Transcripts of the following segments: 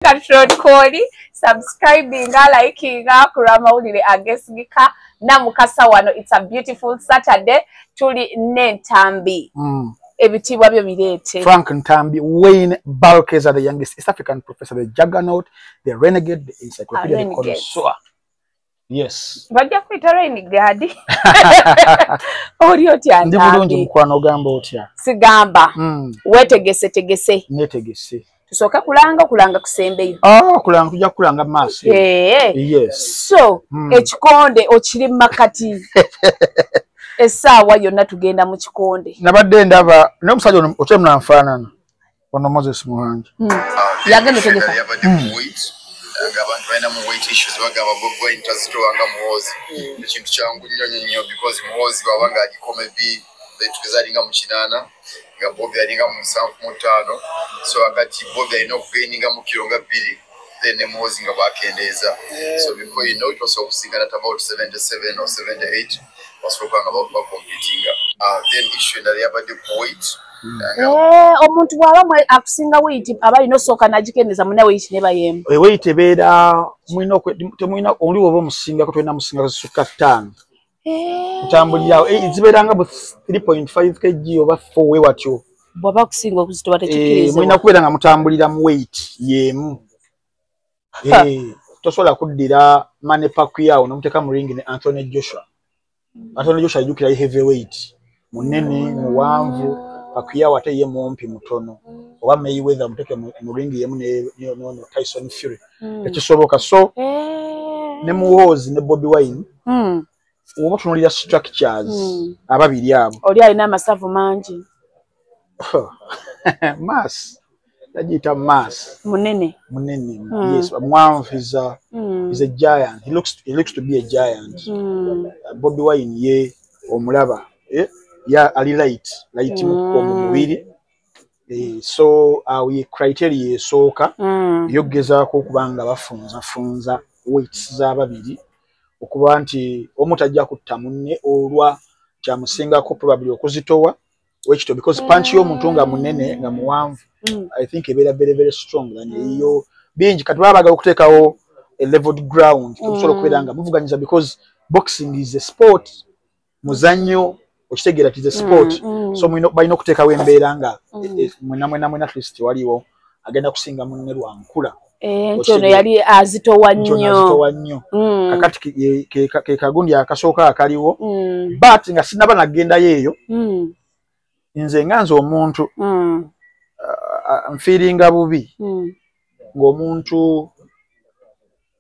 Control Koli, subscribing, liking, kuramawulire agesigika na mukasa wano. It's a beautiful Saturday. Tuli Ntambi. Ebitibwa byo birete. Frank Ntambi, Wayne Balkeza, the youngest East African professor, the juggernaut, the renegade, the encyclopedia, the connoisseur. Yes. Bajja kwita renegade. Oli otya Ntambi. Ndi bulungi mukwano gamba otya. Sigamba. Wetegese. Netegese. Tusoka kulanga kusembeyo. Kulanga tujja kulanga maaso. Yes. So, ekikonde okiri makati. Essaawa yonna tugenda mu kikonde. Nabadde ndaba n'omusajja ono otemna nfaanana. Ono Moses Muhangi. Yagenda tegeka. Abantu balina mu weight issues bagamba bwe intazitowanga muwozi. Ekintu kyangu nnyo because muwozi bwabanga agikome bi tukizalinga mu kinana nga Bobby alinga mu 7.5 so akati Bobby alina okugaininga mu kilo nga 2 then muwozi nga bwakendeeza so before you know it was okusingana at about 77 or 78 was talking about competing then issue that yabadde ku weight omuntu bwaba akusinga weight aba ino soka nagikeneza muna weight ne bayemu weight ebeera temwina oli oba omusinga ko twena musinga zisuka 5 Utambulira ziberanga bu 3.5 kg oba 4 we watyo bwaba kusinga okuzitoba tekikiriza mwina kubera nga mutambulira mu weight yemu tosobola kuddira Manny Pacquiao n'omuteka mu ring ne Anthony Joshua ajukira heavyweight munene muwanvu Pacquiao ate ye mumpi mutono oba Mayweather muteke mu ring yemu ne Tyson Fury ekisoboka so ne muwozi ne Bobby Wine Oba tunulira structures ababiri abo oli alina amasavu mangi mass tajita mass munene yes mwanvu is a giant he looks to be a giant Bobby Wine ye omulaba ya ali light mu mubiri so we criteria esoka yogezaako okubanga bafunza weights z'ababiri okuba nti omutajja kutta munne olwa kyamusingako probably okuzitowa wekito because punch y'omuntu nga munene nga muwanvu I think ebeera very strong than eyo bingi kati babaga okuteekawo a leveled ground okusobola okubeera nga muvuganyiza because boxing is a sport muzannyo okitegeera is a sport so balina okuteekawo embeera nga mwena at least waliwo agenda kusinga munne lwa nkula Ntono yali azitowa nnyo. Kakati ke kagundi akasooka akaliwo. But nga sinaba nagenda yeeyo. Nze nganze omuntu feelinga bubi. Ng'omuntu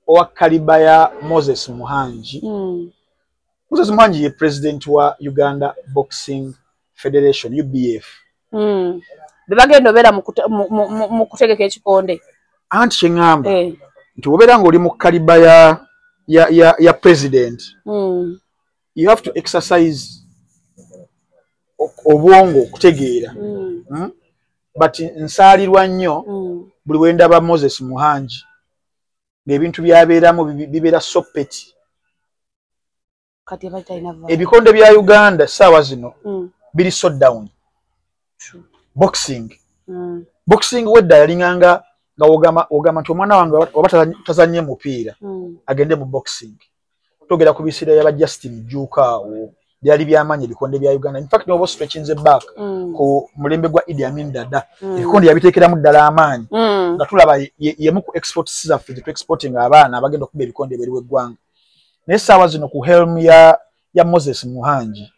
owa kaliba ya Moses Muhangi. Moses Muhangi ye president wa Uganda Boxing Federation UBF. Bebagenda obera mu kutegeka ekikonde. Anti chengamba nti obera ngoli mu kaliba ya president you have to exercise obwongo kutegeera but nsalirwa nnyo buli wenda ba Moses Muhangi ng'ebintu byabeeramu bibeera sopeti kati batayina ebikonde bya Uganda sawa zino biri shut down boxing wedda yalinganga nga ogama nti omwana wange oba tazanye mupiira agende mu boxing togera ku bisira ya Justin Jukaawo byali byamanyi ebikonde bya Uganda in fact nobo stretching the back ku mulembe gwa Idi Amin Dada ebikonde yabitekera mu ddala amaanyi nga tulaba yemu ku export zaffe to exporting abaana abagenda okuba ebikonde beri w'eggwanga naye saawa zino ku helm ya Moses Muhangi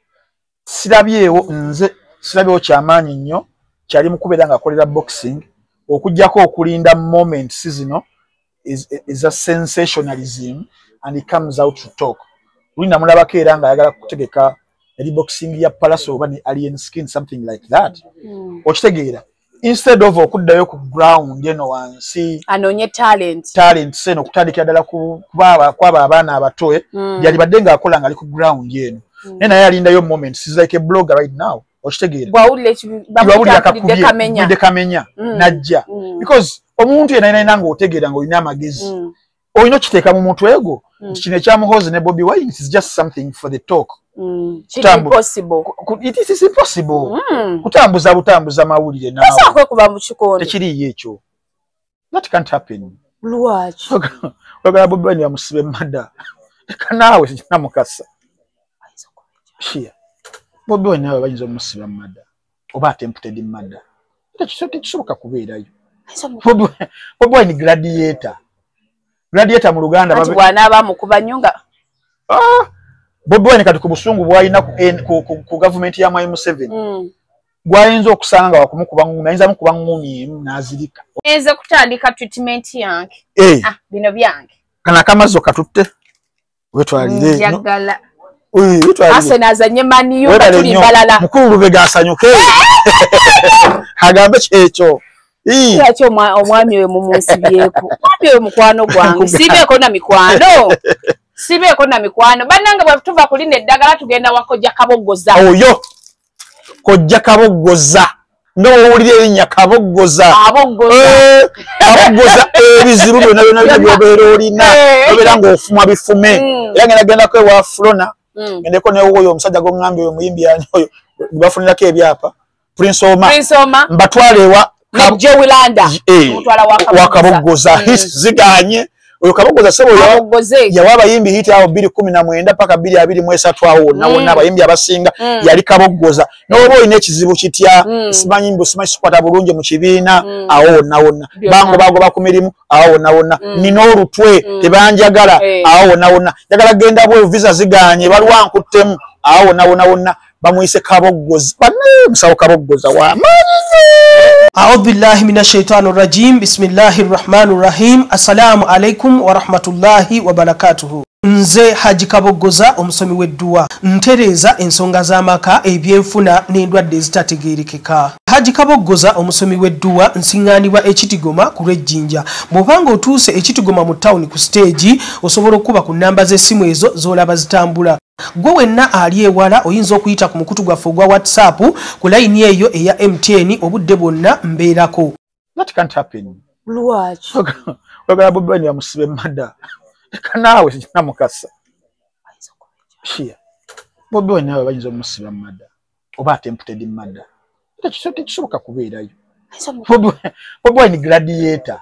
sirabyewo kyamaanyi nnyo kyali mu kubeera nga akolera boxing okujjako okulinda moment zino is a sensationalism and he comes out to talk ulina mulabako era nga ayagala kutegeka eri boxing ya Palaso oba ne Alien Skin something like that okitegeera instead of okuddayo ku ground eno wansi anonye talent seno kutandikira ddala kwaba abaana abato yali badde nga akola nga ali ku ground eno naye alindayo moment is like a blogger right now okitegeera bawulira kamenya najja because omuntu yena nga otegeera nga olina amagezi olina okiteeka mu mutwe ego kino ekyamuhozi ne Bobby Wine is just something for the talk it is impossible kutambuza mawulire nawe tekiriyo ekyo That can't happen. Lwaki? Ogala Bobi Wine yamusibe mada. Kanawe namukasa. Shia. Bobi Wine nawe bayinza omusiba mada. Oba attempted mada. Tekisoboka kubeerayo. Bobi Wine gladiator. Gladiator mu Luganda babe. Ati bwana abamukuba nyunga. Bobi Wine kati ku busungu bwalina ku government ya M7. Gwayinza okusanga wakumukuba ngumi, ayinza mukuba ngumi nazirika. Eze kutandika treatment yange. Bino byange. Kana kamazo katutte. Wetwalire. Njagala. Wetwalire. Asena azanye mani yo tuli balala. Mukulu Lubega asanyuke. Hagambe kyekyo. Kyekyo omwami we mumusibyeko. Mwami we mukwano gwange. Sibeeko na mikwano. Sibeeko na mikwano. Bannanga bwe tuva kulina eddagala tugenda wakojja Kaboggoza. Oyo. Kojja Kaboggoza. N'owulira erinnya Kaboggoza. Kaboggoza ebizibu byonna by'obeera olina. Obeera ng'ofumwa bifume. Era ngenda kwewa Flona. Ngendeko n'oyo omusajja g'oŋŋambye oyo muyimbi yani oyo bafunirako ebyapa. Prince Oma. Mbatwale ewa Jewilanda. Wa Kaboggoza. Ziganye. Oyo Kaboggoza sebo yawa abayimbi hiti awo 2019 paka 2023 awo nawona abayimbi abasinga yali Kaboggoza. N'oba olina ekizibu kitya simanyi mbu simanyi sikwata bulungi mu kibiina awo nawona. Bango bagoba ku mirimu awo nawona. Nina olutwe tebanjagala awo nawona. Njagala genda bwe visa ziganye balwa nkuttemu awo nawona bamuyise Kaboggoza. Musawo Kaboggoza wa أعوذ بالله من الشيطان الرجيم بسم الله الرحمن الرحيم السلام عليكم ورحمة الله وبركاته Nze Haji Kaboggoza omusomi w'edduwa ntereza ensonga z'amaka ebyenfuna n'endwadde ezitategeerekeka. Haji Kaboggoza omusomi w'edduwa nsiŋŋaanibwa Ekitigoma ku Lwejjinja. Bw'obanga otuuse Ekitigoma mu ttawuni ku siteegi osobola okuba ku nnamba z'essimu ezo z'olaba zitambula. Gwe wenna ali ewala oyinza okuyita ku mukutu gwaffe ogwa WhatsApp ku layini eyo eya MTN obudde bwonna mbeerako. That can't happen. Lwaki? Ogala Bobi Wine yamusibe mada. Kanawe namukasa. Shia. Bobi Wine nawe bayinza omusiba mada. Oba attempted mada. Tekisoboka kubeerayo. Bobi Wine gladiator.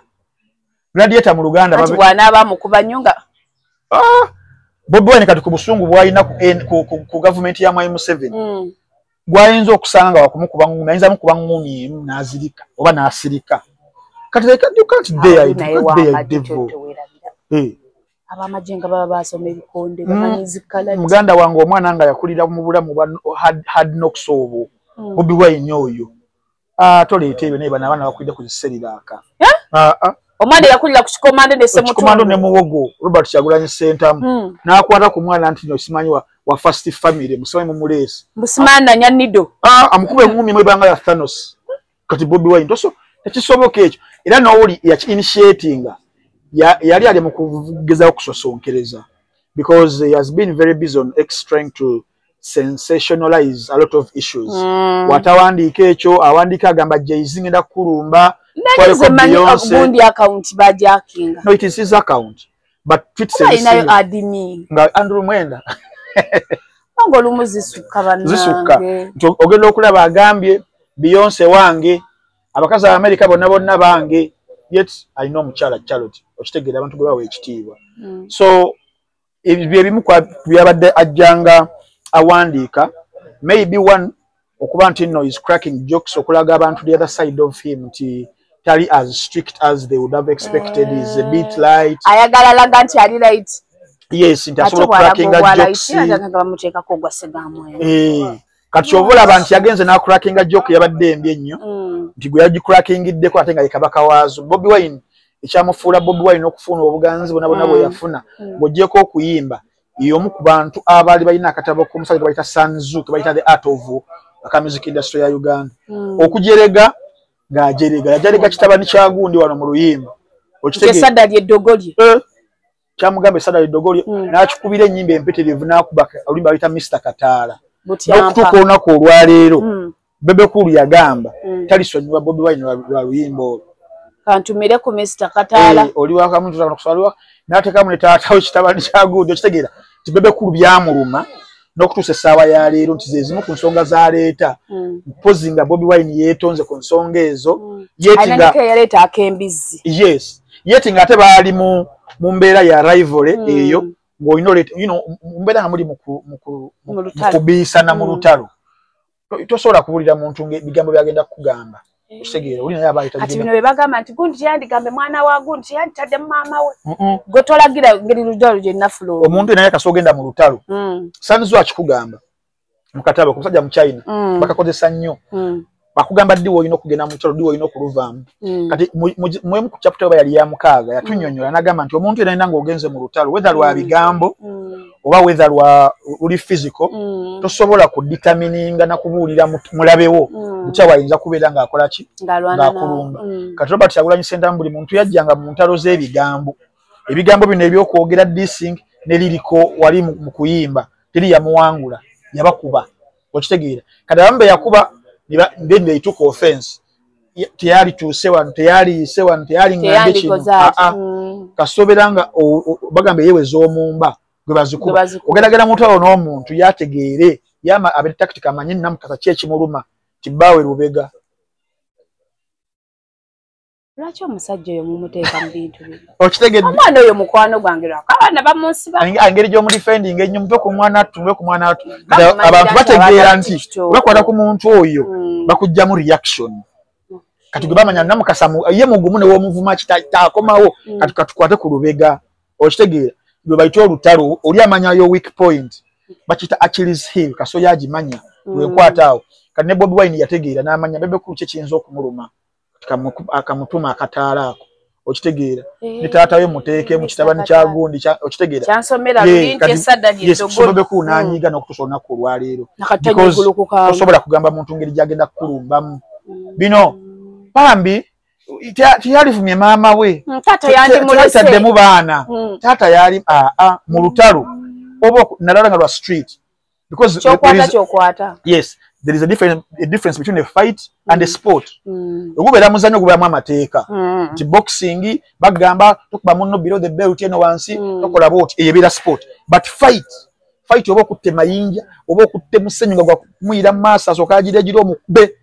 Gladiator mu Luganda babe. Ati bwana abamukuba nyunga. Bobi Wine kati ku busungu bwalina ku government ya M7. Gwayinza okusanga wakumukuba ngumi, ayinza mukuba ngumi nazirika oba nasirika. Kati you can't dare devil. Abamajenga baba basoma ebikonde bamanyizikala. Muganda wange omwana nga yakulira mu bulamu had knocks obo. Bobi Wine oyo. Toleete ebyo naye bana bakulira ku ziseribaka. Omwana yakulira ku kikomando ne semutu. Kikomando ne muwogo Robert Kyagulanyi Sentamu. N'akwata ku mwana anti nosimanyi wa first family musomi mu mulesi. Musimana nyanido. Amukube ngumi mwebanga ya Thanos. Kati Bobi Wine toso tekisoboka ekyo. Era n'oli ya initiating yali ali mu kugeza okusosonkereza because he has been very busy on X trying to sensationalize a lot of issues. Watawandiika ekyo awandika agamba Jay-Z ngenda kulumba. Bundi account bajakinga. No, it is his account. But tweet says adimi. Andrew Mwenda. Ngo lumuzisuka banange. Zisuka. Ogenda okulaba agambye Beyonce wange abakazi ba America bonna bange. Yet I know muchala Charlotte. Okitegeera abantu gwe bawe ekitiibwa. So ebimu kwa byabadde ajjanga awandika maybe one okuba nti no is cracking jokes okulaga abantu the other side of him nti tali as strict as they would have expected. Is a bit light. Ayagala laga nti ali light. Yes, intasobola cracking jokes. Bamuteeka ko gwa segamu. Kati ovola abantu yagenze na cracking joke yabadde embi ennyo. Nti gwe yaji crackingiddeko ate nga yekabaka waazo. Bobi Wine ekyamufuula Bobi Wine okufuna obuganzi bonna bwe yafuna ng'ogyeko okuyimba y'omu ku bantu abaali balina akatabo k'omusajja bayita Sanzu ke bayita the art of music industry ya Uganda. Okujerega ng'ajerega yajerega kitabani kya gundi wano mu luyimba. Okitegeera eddogolye. Kyamugamba essada eddogolye n'akikubira ennyimba empitirivu n'akuba oluyimba bayita Mr. Kataala. N'okutuuka olunaku olwaleero Bebe Cool yagamba talisonyiwa Bobi Wine lwa luyimba olwo. Kantumire ku Mr. Kataala. Oli wakamuntu tutakusalwa n'ateekamu ne taatawo kitabani kya gundi. Okitegeera ti Bebe Cool byamuluma n'okutuusa essaawa ya leero nti ze zimu ku nsonga zaleeta mpozi nga Bobi Wine yeetonze ku nsonga ezo yaleeta ak'embizzi yes yeti nga ate baali mu mbeera ya rivalry eyo ng'olina oleeta mbeera nga muli mu kubiisana mu lutalo tosobola kubuulira muntu ebigambo byagenda kukugamba kitegeera oli naye abaayita ati bino bye bagamba nti gundi yandigambe mwana wa gundi yanditadde mu maama we gwe tolagira ngeri lutalo gye nnafulo omuntu naye kasooka ogenda mu lutalo sanizwa akikugamba mu katabo ku musajja mu China bakakozesa nnyo bakugamba ddi woolina okugenda mu lutalo ddi woolina okuluvaamu kati mwemu ku chapter oba yali ya 6 yatunnyonnyola n'agamba nti omuntu yenna ng'ogenze mu lutalo wether lwa bigambo oba wether lwa luli physical tosobola kuditamininga na kubuulira mulabewo bukya wayinza kubeera ng'akola ki ng'akulumba kati Robert Kyagulanyi Ssentamu buli muntu yajjanga mu ntalo z'ebigambo ebigambo bino ebyokwogera dissing ne liriko wali mu kuyimba teri yamuwangula yabakuba okitegeera kati abamu be yakuba then they took offense tayari tuuse wano tayari ise wano tayari ng'ande kino kasoberanga bagamba yeweza omumba gwe bazikuba ogeragera muntu awo n'omuntu yategeere yama abe tactic amanyi namukasa kyekimuluma tibbawe Lubega lwaki omusajja oyo mumuteeka mu bintu bino okitegedde omwana oyo mukwano gwange lwako abaana bamunsiba engeri gy'omudifendinga ennyo muve ku mwana tumve ku mwana abantu bategeera nti bakwata ku muntu oyo bakujjamu reaction kati gwe bamanya namukasa ye mugumu ne w'omuvuma kitaakomawo kati katukwate ku Lubega okitegeera gwe bayita olutalo oli amanyayo weak point bakita Achilles heel kaso yagimanya lwenkwata awo kati ne Bobi Wine yategeera n'amanya bebe ku kiyinza okumuluma akamutuma akataala ako okitegeera ne taata we muteeke mu kitabani kya gundi okitegeera kyansomera lulinti esadda sobobe ku nanyiga n'okutusona ku lwaleero tosobola kugamba muntu ngeri gyagenda kukulumbamu bino pambi tiyalifumye maama we taata mu baana taata yali mu lutalo oba nalala nga lwa street because yes there is a difference between a fight and a sport okubeera muzanyo gubamu amateeka nti boxing bagamba tokuba munno below the belt eno wansi tokola boti eyebeera sport but fight oba okutte mayinja oba okutte musenyu nga gwamuyira mu maaso asooka agiregira omukube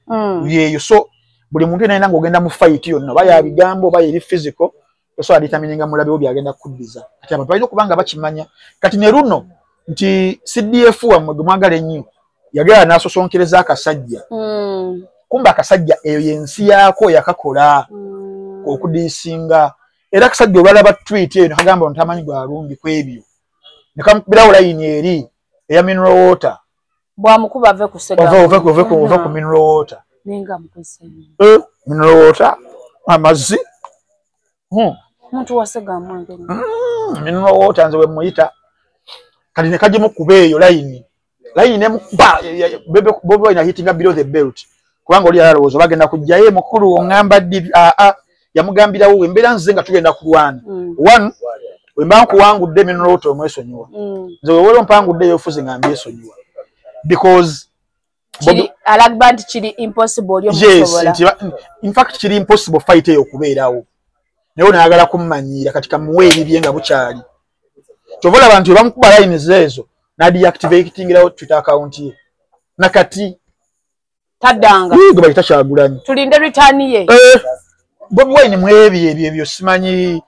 yeeyo so buli muntu yenna ng'ogenda mu fight yonna oba ya bigambo oba eri physical osobola determininga mulabewo byagenda kukuddiza kati abantu balina okuba nga bakimanya kati ne luno nti CDF wammwe gwe mwagala ennyo yagala n'asosonkereza akasajja kumba akasajja eyo yensi yaako yakakola okudiisinga era akasajja olwalaba tweet eyo nekagamba ntamanyi gwalumbi ku ebyo nekamukubirawo layini eri eya mineral water bwamukuba ave ku ove ku mineral water mineral water amazzi muntu wasega mwange mineral water nze we muyita kati ne kagimu kuba eyo layini nemukuba Bobi Wine hitting below the belt kubanga oli alowooza bagenda kujjayo mukulu oŋŋamba ddi yamugambirawo embeera nzize nga tugenda kulwana one wemba nkuwangudde mineral water omwesonyiwa nze wewera ompangudde yofuze nga mbyesonyiwa because alagba nti kiri impossible in fact kiri impossible fight eyo okubeerawo naye onayagala kummanyiira kati kamuwe ebibye nga bukyali kyovola abantu bamukuba lines ezo nadiactivatingirawo Twitter account ye nakati taddanga gwe bayita Kyagulanyi tulinde return ye Bobi Wine mwebyo ebyo simanyi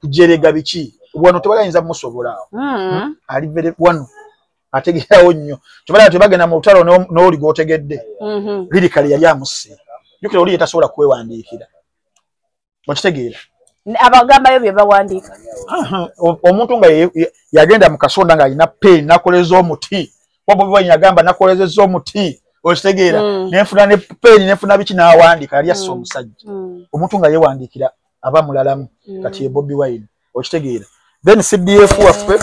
kujerega biki wano tebalayinza musobola ali vere wano ategeerawo nnyo tubala tebagenda mu lutalo n'oli gw'otegedde lirikali yali amusse jukira oli yetasobola kwewandiikira okitegeera abagambayo bye bawandiika omuntu nga yagenda mu kasonda ng'alina pen nakoleza omuti Bobi Wine yagamba nakolezeza omuti okitegeera nenfuna ne pen nenfuna biki n'awandiika yali asse omusajja omuntu nga yeewandiikira aba mulalamu kati ye Bobi Wine okitegeera then CDF waffe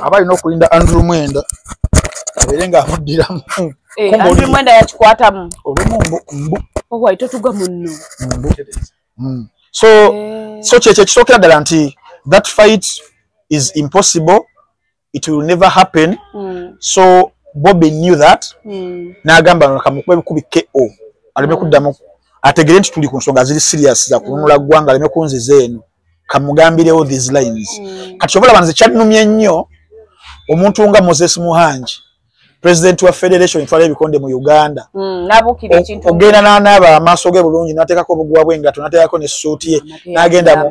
aba alina okulinda Andrew Mwenda abeere ng'amuddiramu Andrew Mwenda yakikwatamu olumu mbu owayi totuga munno so kyekyo ekisookera ddala nti that fight is impossible, it will never happen. So Bobby knew that n'agamba kamukube bikubi KO aleme kuddamu ategere nti tuli ku nsonga ziri serious za kununula ggwanga aleme kunziza eno kamugambirewo these lines kati chobola banze kyannumye nnyo omuntu nga Moses Muhanji president wa federation itwala ebikonde mu Uganda nabukira ekintu ogenda n'aba amaaso ge bulungi nateekako obugwa bw'engato nateekako ne suuti ye n'agenda mu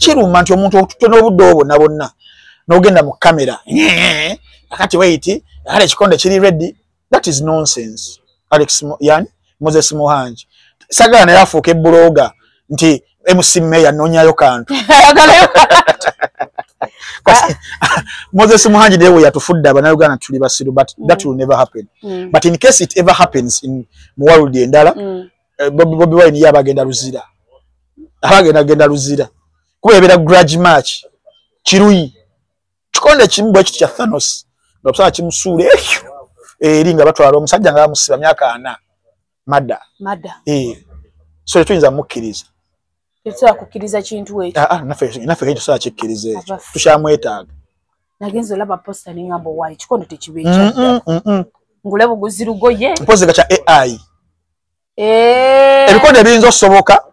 kiruma nti omuntu otutono obudde obwo na bonna n'ogenda mu kamera akati wait hale ekikonde kiri ready. That is nonsense. Alex Moses Muhanji sagala naye afuuka ebbuloga nti MC Meya nonyayo kantu Moses Muhanji dewe yatufudda bana Uganda tuli basiru but that will never happen. But in case it ever happens in Muwaludi endala Bobby Wine yabagenda luzira abagenda luzira kuba ebera grudge match kiruyi kikonde kimbwa kitu kya Thanos nopsa kimusule eringa batwala omusajja nga musiba myaka 4 madda so tuyinza mukkiriza tetsa kukkiriza kintu ekyo nafe kintu saa kikkiriza ekyo tukyamwetaaga nagenzo laba posta ningambo wali kikondo tekibeekya ngule buguzirugoye mpoze gacha AI ebikonde ebiyinza osoboka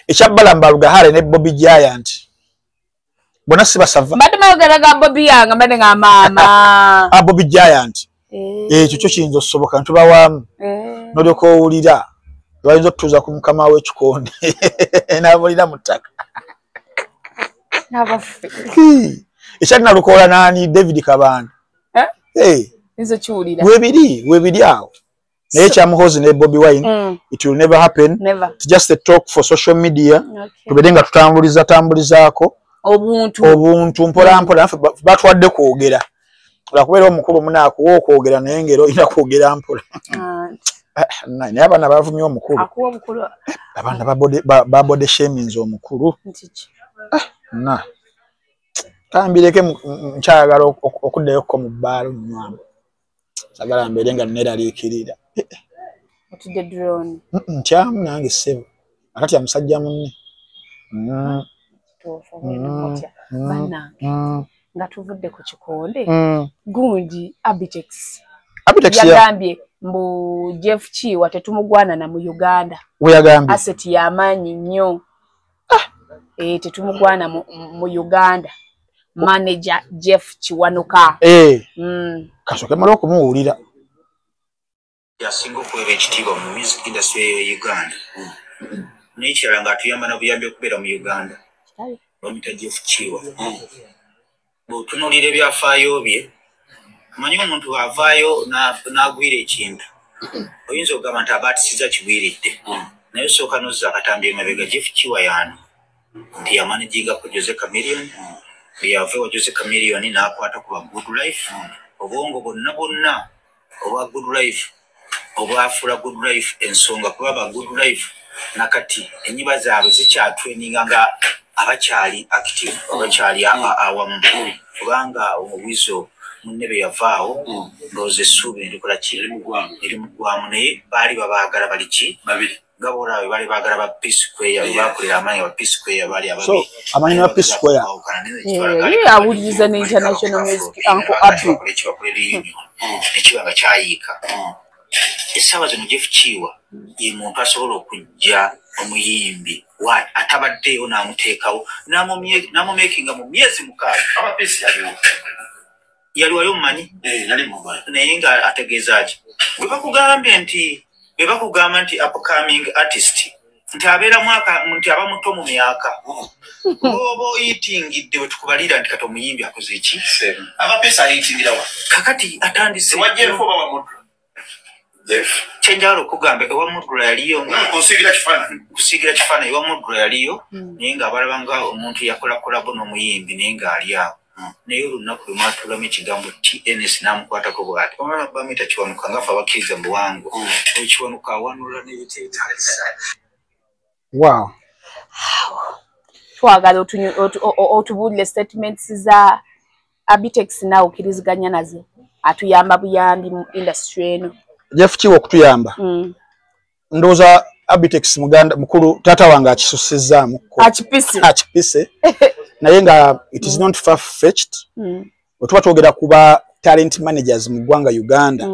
ekyabbala Lugahale ne Bobby Giant bona siba sava madama yogeraga Bobby yanga mbade nga mama Bobby Giant ekyo kyo kiyinza osoboka ntubawamu nolyoka owulira lwayinza okutuuza ku mukama w'ekikonde n'abulira mu ttaka ekyalinalukola nani David Kabanda webiri awo naye kyamuhozi ne Bobby Wine it will never happen. It's just a talk for social media tubede nga tutambulizaako obuntu mpola batwadde kwogera olakubeera omukulu munaakuwa okwogera naye ngero ina kwogera mpola naye abaana bavumya omukulu abaana babode shamings omukulu tambireke nkyagala okuddayoko mu bbaalo nnywamu sagala mbeere nga neraliikirira nkyamu nange ssebo akati amusajja munne nga tuvudde ku kikonde gundi Abitex yagambye mbu Jeff Chiwa tetumugwana na mu Uganda weyagambye asset y'amaanyi nnyo tetumugwana mu Uganda manager Jeff Chiwanuka kasoke mala okumuwulira yasinga okuweebwa ekitiibwa mu music industry eyo Uganda naye kirala ng'atuyamba nabuyambi okubeera mu Uganda bamuyita Jeff Chiwa bw'otunuulira ebyafaayo bye manyi omuntu avaayo n'agwira ekintu oyinza okugamba nti abaatisiza kigwiridde naye osooka n'ozza akatambi emabega Jeff Chiwa yaano nti yamanaginga ku Jose Chameleone bweyava wa Jose Chameleone n'akwata ku ba Good Life obwongo bonna obwa Good Life obwafuula Good Life ensonga kuba ba Good Life nakati enyiba zaabwe zikyatweninga nga abakyali active abakyali awamu kubanga owizo munnebe yavaawo ndowooza essuubi erikola ki eri mugwamu naye baali babaagala bali ki nga boolaawe baali baagala ba Peace Square baakolera amaanyi ba Peace Square baali amanyi na Peace Square awuliriza ne International Music Uncle Abdu nekiba nga kyayiika essaawa zino Jeff Chiwa ye muntu asobola okujja omuyimbi atabaddeeyo n'amuteekawo n'amumeekinga mu myezi 6 abapesi yaliwayo mumanyi naye nga ategeeza ki bwe bakugamba nti upcoming artist nti abeera mwaka nti aba muto mu myaka oba oyitingidde we tukubalira nti kati omuyimbi akoze eki abapesi ayitingirawa kakati atandise kyenjala okugamba ewa Mudula yaliyo kusiigira kifaananyi ewa Mudula yaliyo naye ng'abalaba nga omuntu yakola kolabo n'omuyimbi naye ng'ali awo naye olunaku lwe mwatulamu ekigambo TNS n'amukwatako bw'ati bamuyita Kiwanuka ngaffe abakkiriza mu buwango Kiwanuka awanula n'ebiteetaalisa twagala otubuulire statements za Abitex naawe okkiriziganya nazo atuyamba buyambi mu industry eno Jeff Chiwa okutuyamba ndowooza Abitex muganda mukulu taata wange akisussizaamu akipise naye nga it is not far fetched wetuba twogera kuba talent managers mu ggwanga Uganda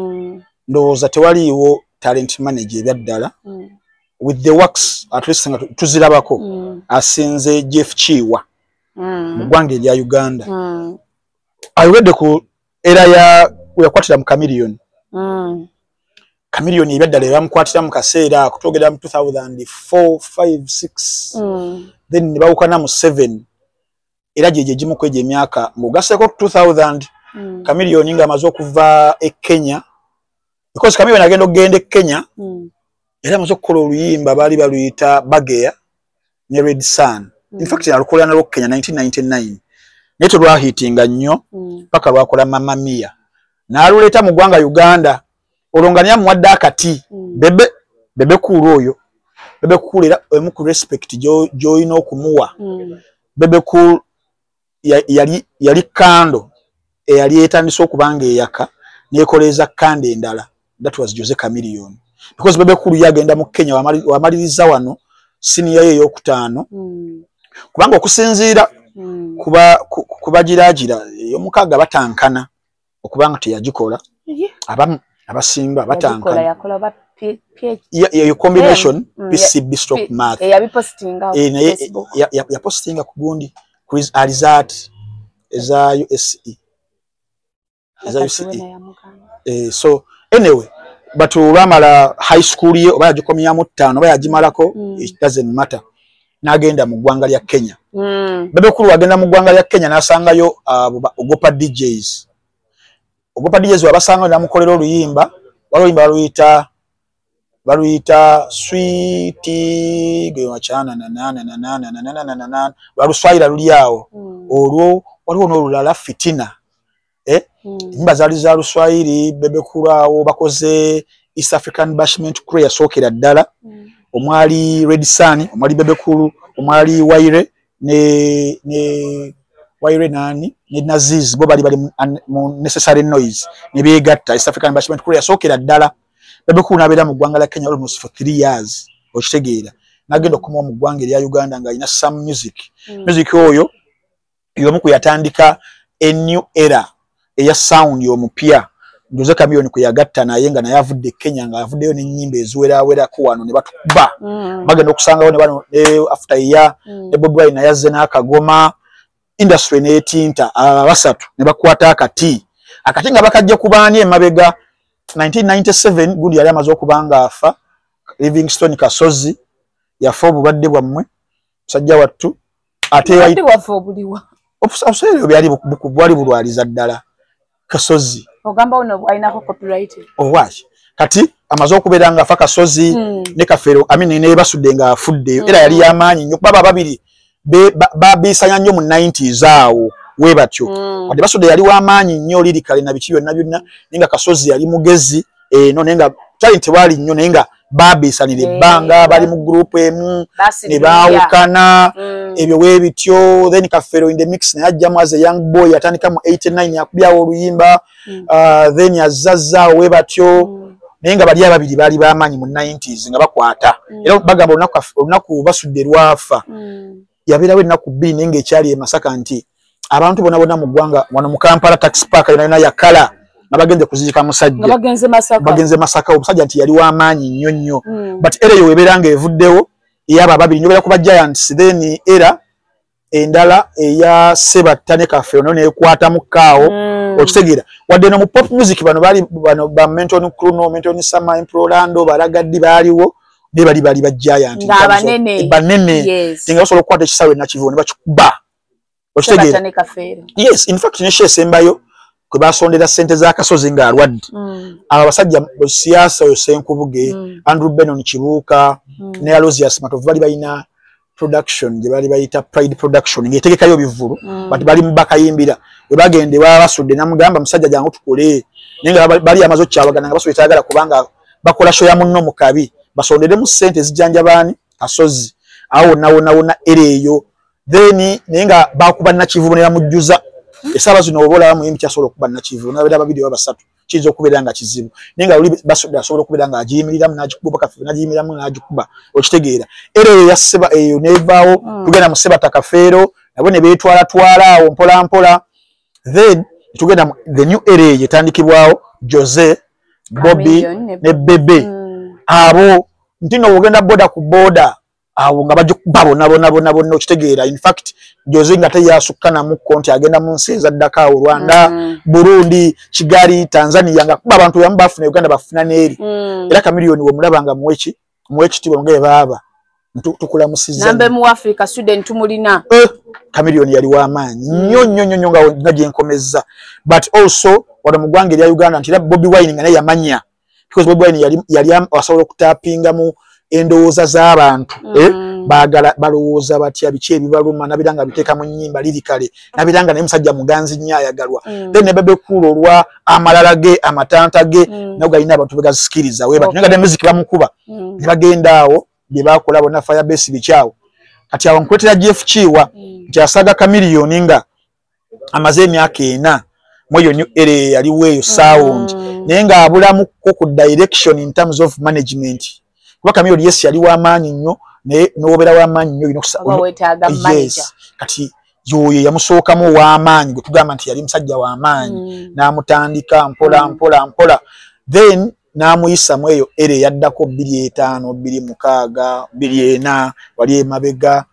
ndowooza tewaliiwo talent manager ebyaddala with the works at least nga tuzirabako asinze Jeff Chiwa mu ggwanga erya Uganda ayogedde ku era ya yakwatira mu Chameleon. Chameleon ebyadala bamukwatira mu kaseera kutogera mu 2004 5 6 then ne bawukana mu 7 era jeje jimu kweje emyaka mugaseko 2000 Chameleon nga amaze okuva e Kenya because Chameleon agenda okugenda e Kenya era amaze okukola oluyimba bali baluyita Bageya ne Red Sun. In fact alukola nalo Kenya 1999 neto lwa hitinga nnyo paka lwakola Mamma Mia n'aluleta mu ggwanga Uganda olongania muwadde akati bebe kulu oyo bebe kulira emu ku respect joyina okumuwa bebe kulu yali kando eyali etandise okubanga eyaka nekoleza kande endala. That was Jose Chameleon because bebe kulu yagenda mu Kenya wamaliriza wano senior ye yokutano kubanga okusinzira kuba jirajira yomukaga batankana okubanga teyagikola abasimba batankana yakola ba ya combination PCB stroke math yabipostinga ya postinga kugundi quiz alizat eza USE so anyway but ulamala high school ye oba yagikomya mu 5 oba yagimalako it doesn't matter nagenda mu ggwanga lya Kenya bebe kulu agenda mu ggwanga lya Kenya nasangayo Ogopa DJs wabasanga na mukolero oluyimba waluyimba baluyita sweet gwe wachana na waluswaira luliawo olwo waliwo n'olulala fitina nyimba zali za Luswahili bebe kulawo bakoze East African Bashment Crew yasookera ddala omwali Red Sun omwali bebe kulu omwali Waire ne Waire nani ne Naziz bo bali mu Necessary Noise ne begatta East African Bashment Crew yasookera ddala bebe kulu nabera mu ggwanga la Kenya almost for 3 years okitegeera nagenda okuma mu ggwanga lya Uganda nga ina some music oyo yomu kuyatandika a new era eya sound yomupya Jose Chameleon kuyagatta naye nga naye avudde Kenya nga avuddeyo n'ennyimba eziwera ku wano ne batukuba bagenda okusangawo ne bano after ya ne Bobi Wine yazze n'akagoma industry n'etinta abasatu ne bakwata akati nga bakajja kubaani emabega 1997 gundi yali amaze okubanga afa Livingstone Kasozi yafa obulwadde bwammwe musajja wattu ate wafa obuliwa obusere byali bukubwali bulwaliza ddala Kasozi ogamba ono ayinako copyright owachi kati amaze okubeera nga afa Kasozi ne Kafero amini ne basudde nga afudde era yali yamanyi nnyo baba babiri babisanya nnyo mu 90s awo webatyo wadde basudde yali wamanyi nnyo lirikale na biki byonna nenga Kasozi yali mugezi no nenga talent wali nnyo nenga babisanire banga bali mu group emu ne baawukana ebyo webityo then Kafero in the mix na yajjamu as a young boy atandika mu 89 yakubyawo oluyimba then yazazza webatyo nenga bali ababiri bali bamanyi mu 90s nga bakwata era bagamba olunaku basudde lwafa yabirawo ennaku bbiri nenga ekyali e Masaka nti abantu bonna mu ggwanga wano mu Kampala taxi park yona yakala nabagenze kuzika musajja bagenze Masaka omusajja nti yali wamaanyi nnyo but era yo eberanga evuddewo eyaba babiri nyobera kuba Giants then era endala eya Sebatta ne Kafero no nekwata mu kaawo okitegeera wadde no mu pop music bano ba Menton Crew Menton Sama Improlando balagaddi baliwo ne bali ba Giant banene tinga osobola okukwata ekisawe nakivuo ne bakikuba okitegeera yes in fact ne shesembayo kwe basondera sente za Kasozi nga alwadde abasajja siasa yo Senkubuge Andrew Benon Kibuuka ne Alozias Matovu bali bayina production je bali bayita Pride Production ngetegekayo bivulu but bali mbakayimbira we bagende basudde namugamba musajja jangu tukole nenga bali amazo kyabagana nga basubita agala kubanga bakola show ya munno mukabi basondere mu sente zijanja bani Kasozi awo nawo ereyo then nenga bakuba na kivubonera mujjuza esaba zino obola mu yimbi kyasobola okuba na kivu nabera babidi babasatu kizo okubeera nga kizibu nenga uli basudde asobola okubeera nga ajimirira n'agikuba Kafero n'ajimirira n'agikuba okitegeera ereyo yaseba eyo nebaawo tugenda mu Sebatta Kafero nabo ne beetwala awo mpola then tugenda the new area yetandikibwawo Jose Bobby ne Bebe abo ntino ogenda boda ku boda awo nga bajjo babona okitegeera in fact Jose nga teyasukana mu konti agenda mu nsi ezaddaka Rwanda, Burundi, Kigali, Tanzania nga kuba abantu yamu bafuna Uganda bafuna n'eri. Era Chameleone we mulabanga muwechi tibo ngebe baba. Tukula musiza. Nambe mu Africa student tumulina. Chameleone yali wa maanyi. Nnyo nga gye nkomezza. But also wano mu ggwanga erya Uganda nti Bobi Wine nga naye yamanya. Because Bobi Wine yali asobola okutapinga mu endowooza z'abantu. Baagala balowooza batya biki ebibaluma nabiranga biteeka mu nnyimba lirikale nabiranga naye musajja muganzi nnyo ayagalwa. Then ne Bebe Cool olwa amalala ge amatanta ge nago galina abantu begasikiriza weba nga ne music bamukuba ne bagenda awo bye bakola bona Firebase bikyawo kati awo nkwetera Jeff Chiwa nti asaga Chameleone nga amaze emyaka 4 moyo new ere yali weyo sound naye nga abulamu ku direction in terms of management kuba Chameleone yes yali wa maanyi nnyo ne nobera wa maanyi nnyo wetaaga manager kati yoye yamusookamu wa maanyi gwe tugamba nti yali musajja wa maanyi n'amutandika mpola then n'amuyisa mu eyo ere yaddako 25 26 24 wali emabega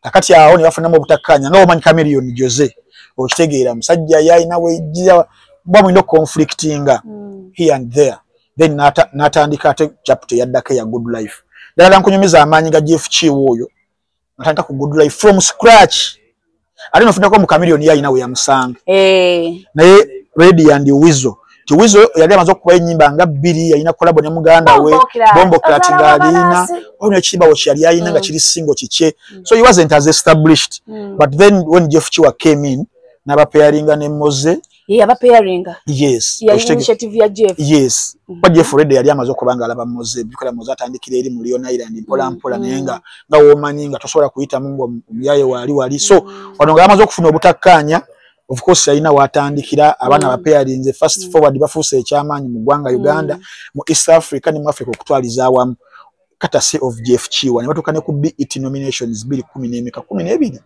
kakati awo ne bafunamu obutakkaanya nga omanyi Chameleone Jose okitegeera musajja yalina wejja bwamwindo conflictinga here and there then natandika ate chapter yaddako ya Good Life ddala nkunyumiza amaanyi ga Jeff Chiwa oyo natandika ku Good Life from scratch ate nofunako mu Chameleone yalina we yamusanga naye Ready and Wizo yali amaze okuba ennyimba nga 2 yalina collab ne muganda we Bombo Clat ngalina ono ekibawo kyali yalina nga kiri single kiche so he wasn't as established but then when Jeff Chiwa came in naba pairinga ne Moze aba pairinga yes ya initiative ya Jeff yes kwa Jeff Ready yali amaze okubanga alaba Moze bikola Moze atandikira eri mu Lion Island mpola nenga nga womanyi tosobola kuyita mungu omyaye wali so ono nga amaze okufuna obutakkaanya of course yalina watandikira abana ba pairinze fast forward bafuuse ekyamanyi mu ggwanga Uganda mu East Africa ne mu Africa okutwaliza awamu katase of Jeff Chiwa ne batukane ku BET nominations 2013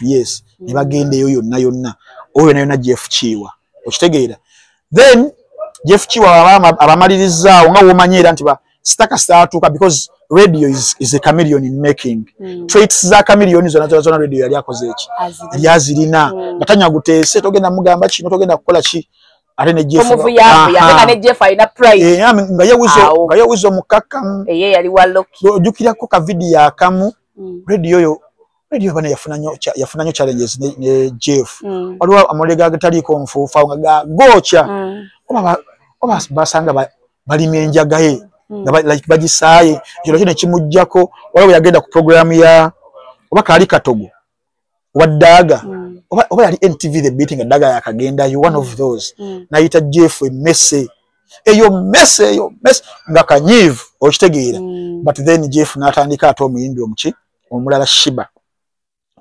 yes ne bagendeyo yonna oyo Jeff Chiwa okitegeera then Jeff Chiwa abamaliriza nga womanyira nti ba staka statuka because radio is a Chameleone in making traits za Chameleone zona radio yali akoze eki yali azirina gatanya guteese togenda mugamba kino togenda kukola ki ate ne Jeff ya ne Jeff ina pride nga yewizo mukaka yali waloki ojukira ko ka video akamu radio bana yafuna nyo challenges ne Jeff waliwo amolega gatali konfufa nga gocha oba basanga balimenjagaye like bagisaye kino kimujjako waliwo yagenda ku program ya oba kali Katogo wadaga oba yali NTV the beating a daga yakagenda you one of those naita Jeff messe nga kanyivu okitegeera but then Jeff natandika ato muyimbi omulala Shiba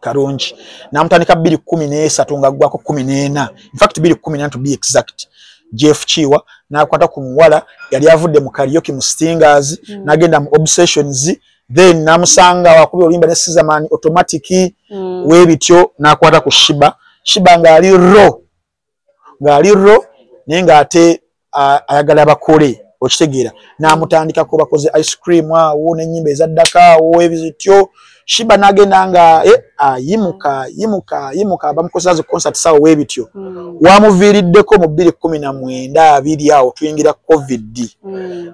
Karungi namutandika 2013 nga gwako 14 in fact 2014 to be exact Jeff Chiwa nakwata ku muwala yali avudde mu karaoke mu Stingers nagenda mu Obsessions then namusanga wakubi olimba ne Sizamani automatic webityo nakwata ku Shiba nga ali ro nenga ate ayagala bakole okitegeera namutandika ko bakoze ice cream wone nyimbe ezaddaka webityo Shiba nagenda nga yimuka bamukozaze concert sawa webityo wamuviiriddeko mu 2019 abiri awo tuyingira COVID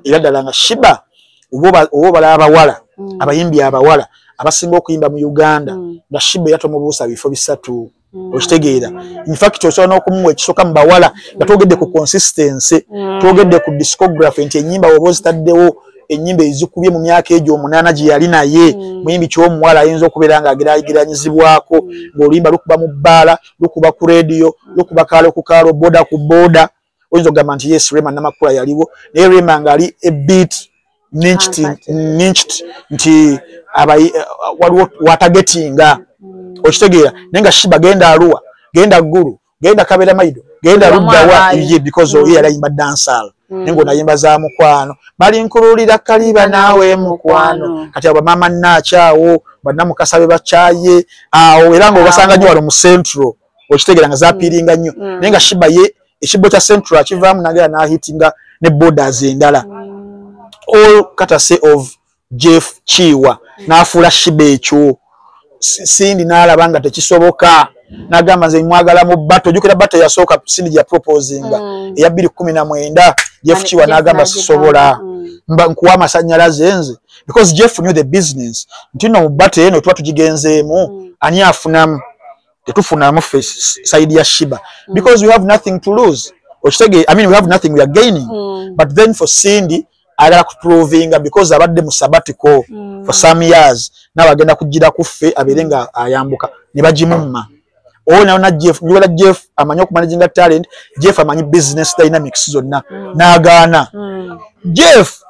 era ddala nga Shiba obo balaba abawala abayimbi abawala abasinga okuyimba mu Uganda nga Shiba yatomubuusa bifo bisatu okitegeera in fact osobola n'okumuwa ekisoka mu bawala nga twogedde ku consistency twogedde ku discography nti ennyimba oba ozitaddewo enyimbe ezikubye mu myaka egyo 8 gye yali naye muyimbi ky'omuwala ayinza okubeera nga ageraganyizibwako ng'olimba lukuba mu bbaala lukuba ku radio lukuba kaalo ku kaalo boda ku boda oyinza okugamba nti yes Rema Namakula yaliwo naye Rema nga ali a bit niched nti waliwo watagetinga okitegeera naye nga Shiba genda Arua genda Gulu genda Kabera Maido genda Luddawa ye because oyo yali ayimba dancehall nengo nayimba za mukwano bali nkululira kaliba nawe mukwano kati aba mama nachaawo banamukasabe bachaye awo era ngo basanga nyo walo mu central okitegeera nga zapiringa nnyo nenga Shiba ye ekibo kya central akivamu nagera na hitinga ne borders endala all courtesy of Jeff Chiwa nafuula Shiba ekyo Cindy n'alaba nga tekisoboka n'agamba nze mwagala mu battle jukira battle yasooka Cindy ya proposinga eya 2019 Jeff Chiwa n'agamba sisobola nkuwa amasannyalaze nze because Jeff knew the business ntino mu battle eno tuba tugigenzeemu ani afunamu tetufunamu side ya Shiba because we have nothing to lose I mean we have nothing we are gaining but then for Cindy agala kuprovinga because abadde mu sabbatical for some years n'abagenda kugira kuffe aberenga ayambuka ne bagimumma naona Jeff njubala Jeff amanyi okumanaging talent Jeff amanyi business dynamics zonna n'agaana Jeff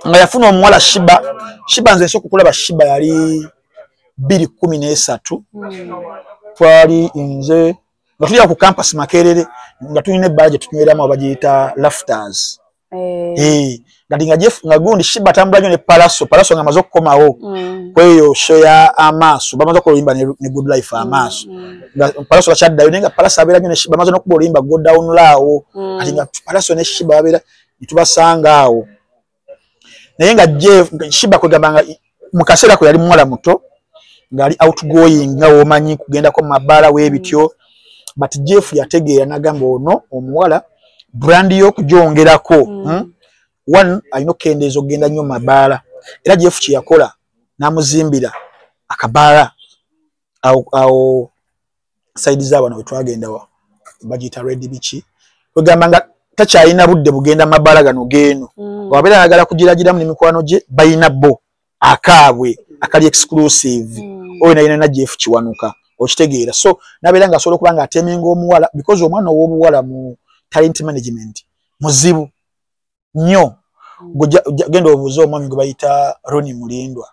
nga yafuna omuwala Shiba nze nsooka okulaba Shiba yali 2013 twali nze nga tuli ku campus Makerere nga tulina budget tunyweramu abagiyita Lafters nga Jeff nga gundi Shiba tambula nyo ne Palaso nga amaze okukomawo kweyo show ya Amaso bamaze okulimba ne Good Life Amaso nga Palaso bachaddayo nenga Palaso abeera nyo ne Shiba amaze okulimba Go Down Lawo kati nga Palaso ne Shiba abeera nitubasanga awo naye nga Jeff Shiba kwegambanga mu kaseera ko yali muwala muto ngali outgoing nga omanyi kugenda ko mabala webityo but Jeff yategeera nagamba ono omuwala brand yo kujongerako one ayino kendezo genda nnyo mabala era Jeff kiyakola namuzimbira akabala au side z'abantu wetwagenda wa bagita Red Beach kwegamba nga takyalina budde bugenda mabala gano geno wabera agala kugiragiramu n'emikwano gye bayina bo akaabwe akali exclusive oyo na Jeff kiwanuka okitegeera so nabeera nga asobola okuba nga atemenga omuwala because omwana w'obuwala mu talent management muzibu nnyo genda obuuza omwami gwe bayita Ronnie Mulindwa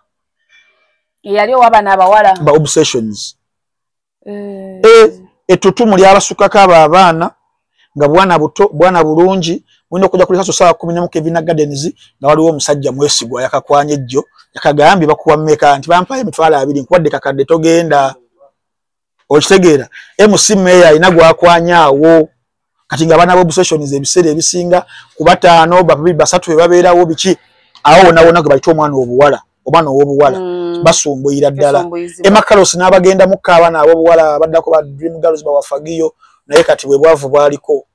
yali owabana abawala ba obsessions ettutumu lyabasukako abo abaana nga bwana bulungi wino okujja kuli kaso saa 10 Kevin Gardens nga waliwo omusajja mwesigwa yakakwanye ejjo yakagambye bakuwa mmeka nti bampaye emitwalo 2 nkwadde kakadde togenda okitegeera MC Meya inagwa akwanyaawo kati nga bana obsessions ebiseera ebisinga ku 5 babiri basatu bebabeerawo biki awo nawona gwe bayita omwana w'obuwala basumbuira ddala Emakalos n'abagenda mukka abaana ab'obuwala baddako ba Dream Girls bawafagiyo naye kati bwe bwavu bwaliko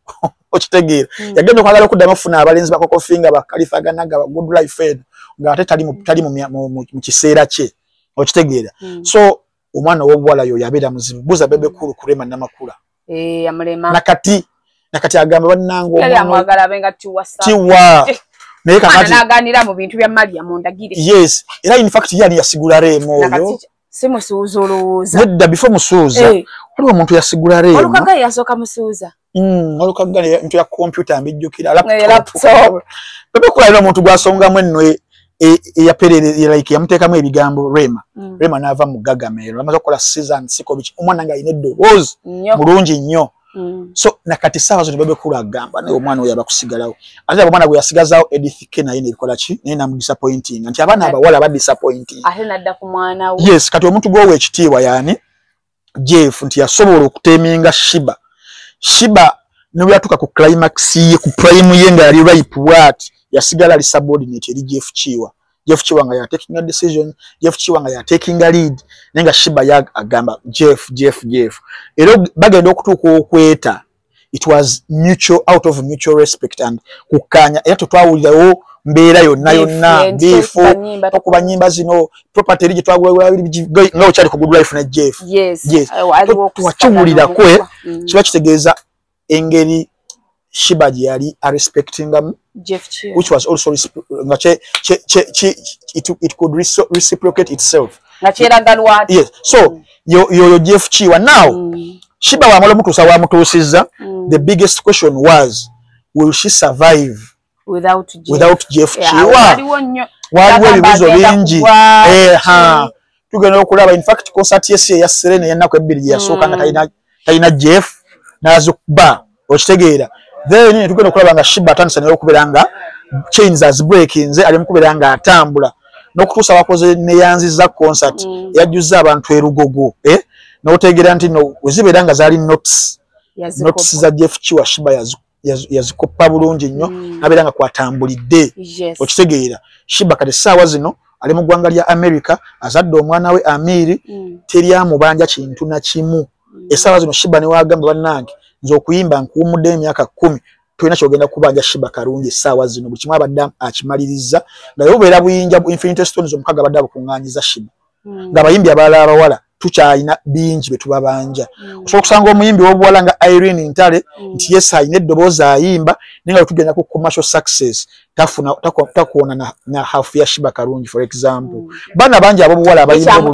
okitegeera yagenda okwagala okuddamu okufuna abalenzi bakokofinga bakalifaganaga Good Life nga ate tali mu kiseera kye okitegeera so omwana w'obuwala yo yabeera muzibu buza bebe kulu kurema namakula amulema nakati agamba bannango yali amwagala abenga tiwa naye kakati naganira mu bintu bya Maria mundagire yes era in fact yani yasigula Remo oyo simusuuza olowooza nedda before musuuza waliwo omuntu yasigula Remo olukaga yasooka musuuza olukaga ntu ya computer mbijjukira laptop bebe kula omuntu gwasongamu enno eyaperere like yamuteekamu ebigambo Rema n'ava mu Gagamero amaze okukola season siko biki omwana nga ayina eddoboozi mulungi nnyo so nakati saawa zino bebe kula agamba naye omwana oyo abakusigalawo ate omwana gwe yasigazaawo Edith K naye nebikola ki naye namudisappointing nti abaana abawala badisappointing ate nadda ku mwana we yes kati omuntu gwowa ekitiibwa yani Jeff nti yasobola okuteminga Shiba ne yatuka ku climax ye ku prime ye nga yali ripe what yasigala ali subordinate eri Jeff Chiwa nga ya taking a decision Jeff Chiwa nga ya taking a lead nenga Shiba ya agamba Jeff ero bagenda okutuuka okweta it was mutual out of mutual respect and kukanya era twawulirawo mbeera yonna bifo okuba nyimba zino property gye twagula nga okyali ku Good Life na Jeff twakibulira kwe kiba kitegeeza engeri Shiba gye yali a respecting Jeff Chiwa which was also it could reciprocate itself yes so yo Jeff Chiwa now Shiba wamala mutuusiza the biggest question was will she survive without Jeff Chiwa waliwo ebibuzo bingi tugenda okulaba in fact concert yesi ya Serena yannaku ebbiri gye yasooka nga talina Jeff n'azikuba okitegeera then tugenda okulaba nga Shiba atandisa naye okubeera nga chains as breaking ali mukubeera nga atambula n'okutuusa bakoze neyanziza concert yajjuzza abantu erugogo n'otegeera nti no wezibeera nga zaali notes za Jeff Chiwa Shiba yazikopa bulungi nnyo nabeera nga kwatambulidde okitegeera Shiba kati essaawa zino ali mu ggwanga lya America azadde omwana we Amiri teri amubanja kintu na kimu essaawa zino Shiba ne wagamba bannange nze okuyimba nkuwummudde emyaka 10 tulina kyogenda kubanja Shiba Karungi essaawa zino buli kimu abadde akimaliriza nga yobeera buyinja Infinity Stones omukaga abadde abukuŋŋaanyiza Shiba ng'abayimbi abalala abawala tukyalina bingi betubabanja osobola okusanga omuyimbi w'obuwala nga Irene Ntale nti yes ayina eddoboozi ayimba naye nga tugenda ku commercial success takuwona na half ya Shiba Karungi for example bana bangi ab'obuwala abayimba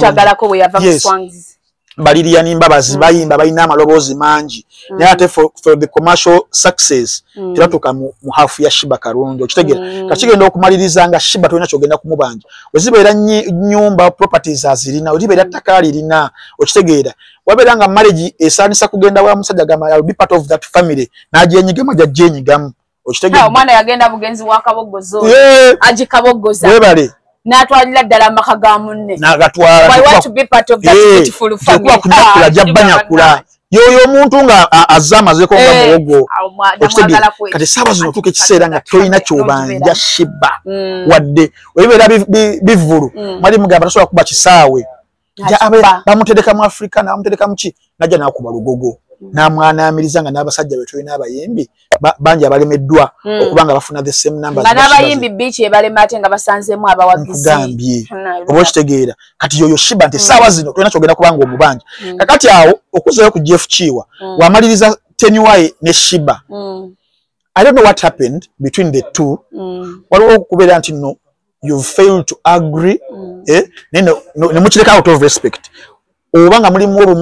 Balirian Mbabazi bayimba bayina amaloboozi mangi naye ate for the commercial success teratuuka mu half ya Shiba Karungi okitegera kakigenda okumaliriza nga Shiba tolina kyogenda kumubanja wezibeera nnyumba properties azirina wezibeera ttaka lirina okitegeera wabeera nga marriage esaanisa kugenda wa musajja gamba I'll be part of that family n'agyenyigama gy'agyenyigamu okitegeera omwana yagenda bugenzi wa Kaboggozo agikaboggoza webale n'atwalira ddala amaka ga munne n'agatwala I want to be part of that beautiful family kunyakula jabanyakula yoyo omuntu nga azza amazeeko nga muwogo okitegeera kati saaba zino tuuka ekiseera nga tolina kyobanja Shiba wadde webibeera bivulu mwali mugamba tasobola kuba kisaawe bamutereka mu Afrika n'amutereka mu ki najja n'akuba lugogo n'amwanaamiriza nga n'abasajja be tulina abayimbi bangi abalemeddwa okuba nga bafuna the same numbers nga n'abayimbi biiki ebalema ate nga basanzeemu abawagizi nkugambye oba okitegeera kati yoyo Shiba nti essaawa zino tolina kyogenda kubanga omubanja kakati awo okuzayo ku Jeff Chiwa wamaliriza tenure ne Shiba I don't know what happened between the two waliwo okubeera nti no you've failed to agree ne mukireka out of respect obanga muri mulu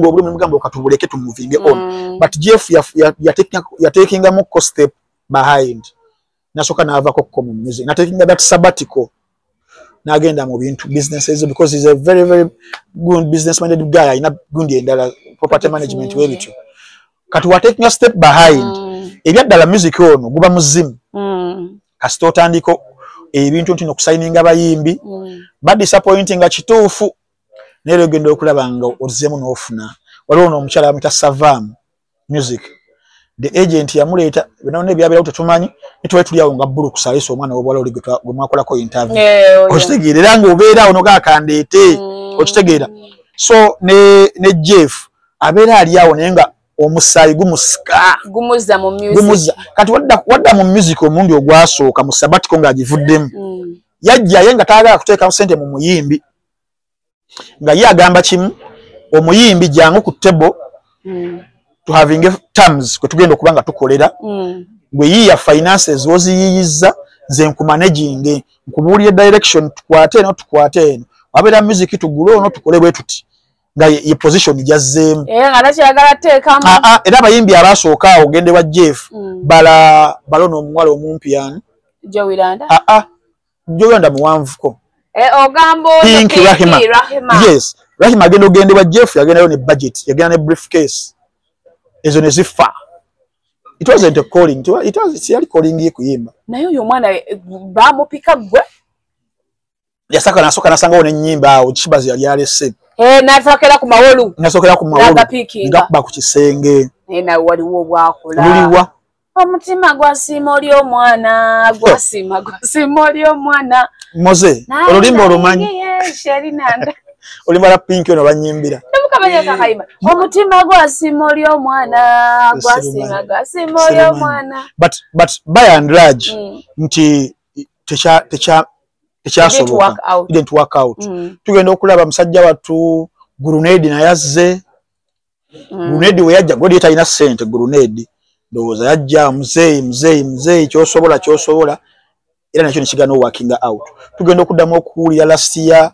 obuli mugamba okatubuleke tumuvinge on but Jeff ya taking a more step behind nasoka naavako mu music na taking that sabbatical nagenda mu bintu businesses because he's a very very good business minded guy ina gundi endala property management webitu kati wa taking a step behind ebyaddala music ono guba muzimu kasito otandiko ebintu ntino kusigninga bayimbi but disappointing kituufu nero gendo okulaba nga ozemu n'ofuna waliwo n'omukyala amita Savam music the agent yamuleeta binone byabera tetumanyi nitwe tuliawo nga bulu kusalisa omwana w'obwala oli gwe mwakolako interview okitegeera nga obeera ono gakandeete okitegeera so ne Jeff abeera aliawo naye nga omusaayi gumusika gumuza mu music kati wadda mu music omundi ogwasooka mu sabatiko ng'agivuddemu yajjaye nga taagala kuteekamu ssente mu muyimbi nga ye agamba kimu omuyimbi jangu ku table to having terms kwe tugenda okuba nga tukolera gwe yiya finances woziyiyiza nze nkumanaging nkubuulire direction tukwate eno wabeera music tugule ono tukole bwe tuti nga ye position jazzeemu nga nakyagala teekamu era abayimbi abasooka awo ogende wa Jeff balona omuwala omumpiani Jowiranda Jowiranda muwanvuko ogambo Pink Rahima. Yes Rahima agenda ogende wa Jeff yagendayo ne budget yagenda ne briefcase ezo ne zifa it wasn't a calling it was yali calling ye kuyimba naye oyo omwana bamupika gwe yasaka nasoka nasanga one nnyimba awo Chibazi yali alese nasokera ku mawolu ngakuba ku kisenge na waliwo obwakola luliwa omutima gwasiima oli omwana gwasiima oli omwana Moze olulimba olumanyi olimala Pink ono banyimbira omutima gwasiima oli omwana gwasiima oli omwana but by and large nti tekyasoboka didn't work out tugenda okulaba musajja wattu Grenade naye azze Grenade we yajja godi talina ssente Grenade ndowooza yajja muzeeyi kyosobola era nakyo nekigana working out tugenda okuddamu okuwulira last year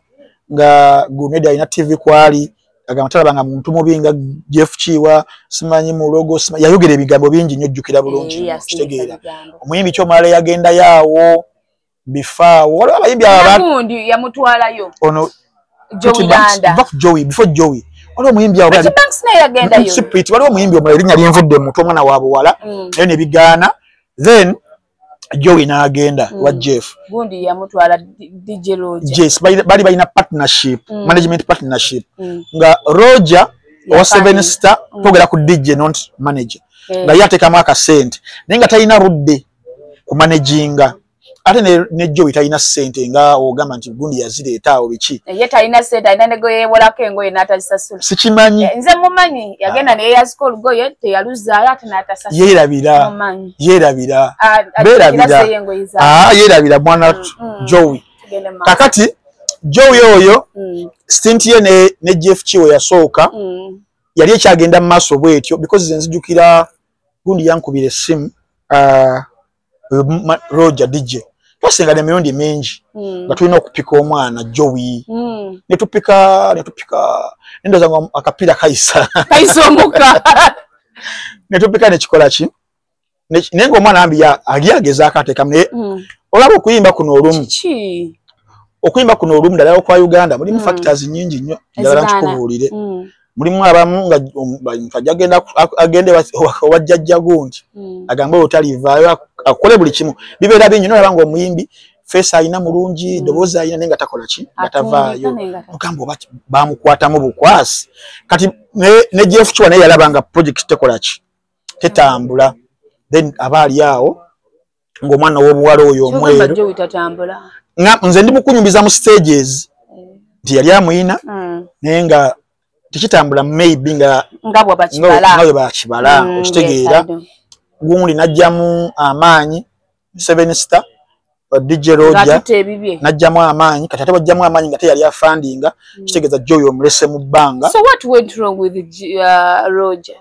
nga Grenade alina TV kwali agamba talabanga muntu mubi nga Jeff Chiwa simanyi mulogo yayogera ebigambo bingi nnyo ojjukira bulungi kitegeera omuyimbi kyomala yagenda yaawo before waliwo abayimbi abagundi yamutwalayo ono Jowiranda before Joey waliwo omuyimbi awo Banks naye yagendayo Spirit waliwo omuyimbi omulala erinnya ly'envudde muto omwana wa buwala naye ne bigaana then Joey n'agenda wa Jeff gundi yamutwala DJ Roger yes bali balina partnership management partnership nga Roger wa 7 Star togera ku DJ not manager nga yateekamu akasente naye nga talina budde ku managinga ate ne Joey talina ssente nga ogamba nti gundi yazireeta awo biki ye talina ssente alina negoye yebolako engoye n'atazisasula sikimanyi nze mumanyi yagenda ne yazika olugoye teyaluzaayo ate n'atasasula yeerabira yeerabira mwana Joey kakati Joey oyo stint ye ne Jeff Chiwo yasooka yali ekyagenda mu maaso bwetyo because ze nzijukira gundi yankubira essimu Roger DJ twasenga ne mirundi mingi nga tulina okupika omwana Joey ne tupika nendoza ngo akapira kaisa omuka ne tupika ne kikola ki nengo omwana ambi agiyageza akateka mne olaba okuyimba kuno olumu okuyimba kuno olumu dala kwa Uganda mulimu factors nyingi nnyo ndala nkubuulire mulimu abamu nga agenda agende wajjajja gundi agambe otalivayo akole buli kimu bibeera bingi no labanga omuyimbi face ayina mulungi doboza ayina nenga takola ki atavaayo okamba obati bamukwatamu bukwasi kati ne Jeff Chiwa naye yalabanga project tekola ki tetambula then abaali awo ng'omwana w'obuwala oyo omweru nze ndi mukunyumbiza mu stages nti yali amuyina naye nga tikitambula maybe nga bakibala okitegeera gundi najjamu amaanyi 7 star DJ Roger najjamu amaanyi kati ate wajjamu amaanyi nga teyali afandinga kitegeeza Joey omulese mu bbanga. So what went wrong with Roger?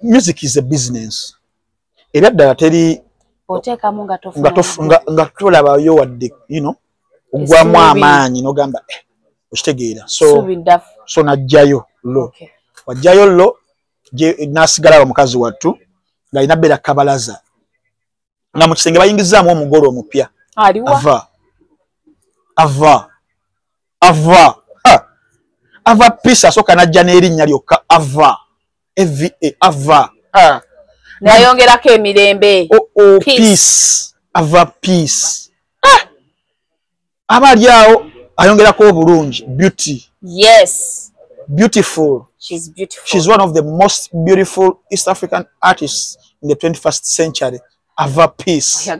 Music is a business. Era ddala teri otekamu nga tolabayo wadde ogwamu amaanyi n'ogamba okitegeera so najjayo lo wajjayo lo nasigala omukazi wattu ng'alina beera kabalaza nga mu kisenge bayingizaamu omugole omupya ava peace asooka najja n'erinnya lyokka ava nayongerako emirembe peace ava peace abaali awo ayongerako obulungi beauty beautiful she's one of the most beautiful East African artists in the 21st century ava peace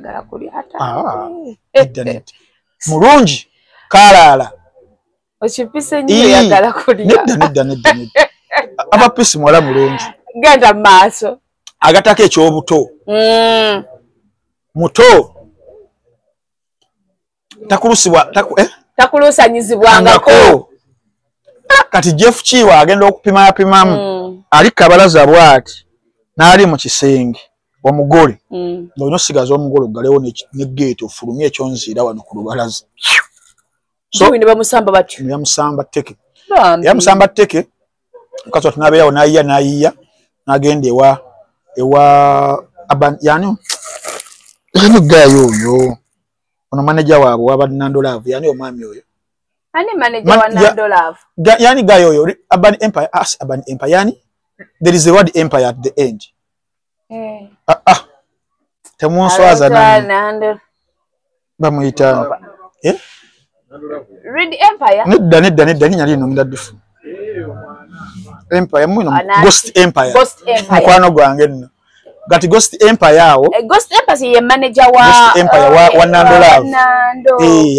mulungi kalala nedda ava peace mwala mulungi genda maaso agatako ekyobuto muto takuluusanyizibwangako kati Jeff Chiwa agenda okupimapimamu ali kabalaza bwati n'ali mu kisenge omugole ng'olina osigaza omugole ogalewo ne gate ofulumye ekyonziira wano ku lubalaza yamusamba tteke mukazi watu n'abeerawo n'ayiya n'agenda ewa yani gayo oyo ono manager waabwe waba Nandolavu yani omwami oyo ani manager wa Nandolavu yani gayo oyo Urban Empire yani there is a word empire at the end temunswaza nani bamuyita read empire nedda ninya lino mudaddufu empire muno Ghost Empire mukwano gwange nno gati Ghost Empire awo Ghost Empire ye manager wa Ghost Empire wa Nandolavu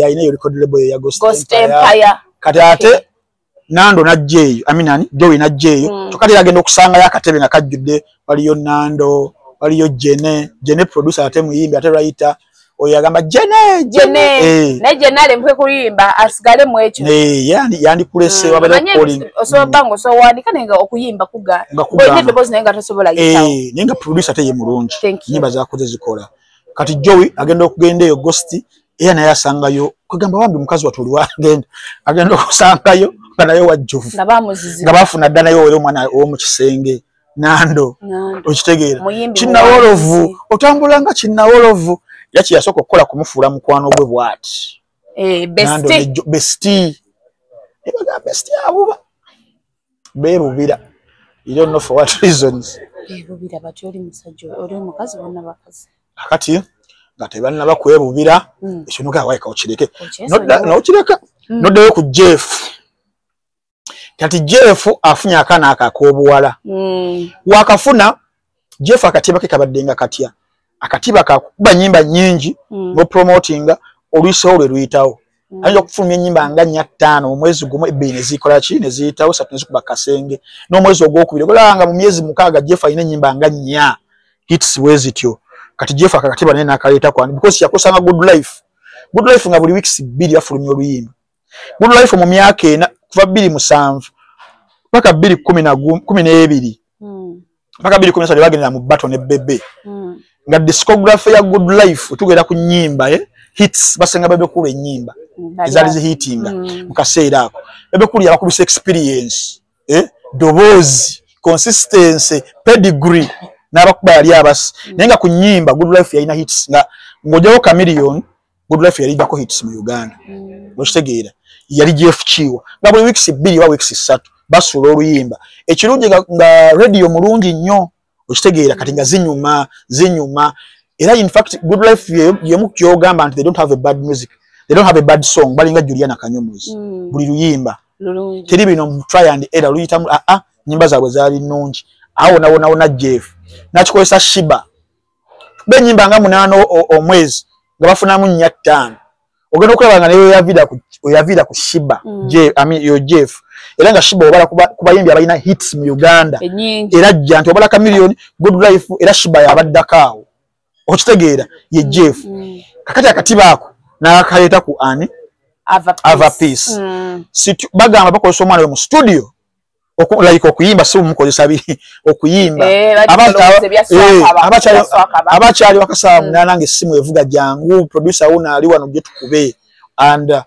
ayina yo record label ya Ghost Empire kati ate Nando najjeeyo aminani Joey najjeeyo tokati agenda okusanga yakatebe nga kajjudde waliyo Nando waliyo Jene producer ate muyimbi ate writer oyo agamba Jene ne Jenale mpwe kuyimba asigale mu ekyo yandi kulese wabera calling osobango so wandika nenga okuyimba kuga bwe boss nenga tasobola yitawo nenga producer te ye mulungi nyimba zakoze zikola kati Joey agenda okugenda eyo Ghost naye asangayo kugamba wambi mukazi watuli wagenda agenda okusangayo nayo wajjuvu nga bafuna dda nayo oyo omwana w'omu kisenge Nando okitegeera Kinnawolovu otambula nga Kinnawolovu yaki yasooka okukola kumufuula mukwano gwe bwati bestie ebaga bestie abuba beerubira you don't know for what reasons beerubira bati oli musajja oli mukazi bonna bakazi akati nga tebanaba kwebubira ekyo noga waika okireke n'okireka noddayo ku Jeff kati Jeff afunye akaana akakoobuwala wakafuna Jeff akatiba ke kabaddenga katya akatiba kakuba nyimba nyingi ngo promotinga oluiso olwe luyitawo ayinza okufulumya ennyimba nga 4 omwezi gumu ebbene zikola ki ne ziyitawo 3 nezikuba kasenge n'omwezi ogwokubiri olanga mu myezi 6 Jeff alina ennyimba nga 4 hits wezityo kati Jeff akakatiba naye nakaleta kwani because yakosanga Good Life nga buli weeks 2 afulumya oluyimba Good Life mu myaka ena kuva 2007 paka 2012 paka 2013 bagenda mu battle ne Bebe nga discography ya Good Life tugera ku nyimba hits basenga Bebe kuba ennyimba ezali zihitinga mukaseera ako Bebe kuli abakubisa experience dobozi consistency pedigree n'abakuba yali abasi nenga ku nyimba Good Life yalina hits nga ngojawo Chameleon Good Life yali bako hits mu Uganda bashitegeera yali Jeff Chiwa nga buli weeks 2 wa weeks 3 basula oluyimba ekirungi nga radio mulungi nnyo okitegeera kati nga zinyuma era in fact Good Life yemu kyogamba nti they don't have a bad music they don't have a bad song balinga Juliana Kanyomozi buli luyimba teri bino try and error luyitamu nyimba zaabwe zaali nnungi awo nawona Jeff nakikozesa Shiba benyimba nga 8 omwezi nga bafunamu 5 ogenda okulaba nga nayo yavira ku Shiba Jeff era nga Shiba obala kubayimbi abalina hits mu Uganda era janti obala Chameleon Good Life era Shiba yabaddakaawo okitegeera ye Jeff kakati akatiba ako nakaleta ku ani Ava Peace bagamba bakozesa omwana we mu studio like okuyimba si mukozesa biri okuyimba abakyali wakasaba nange simu evuga jangu producer una ali wano bye tukube and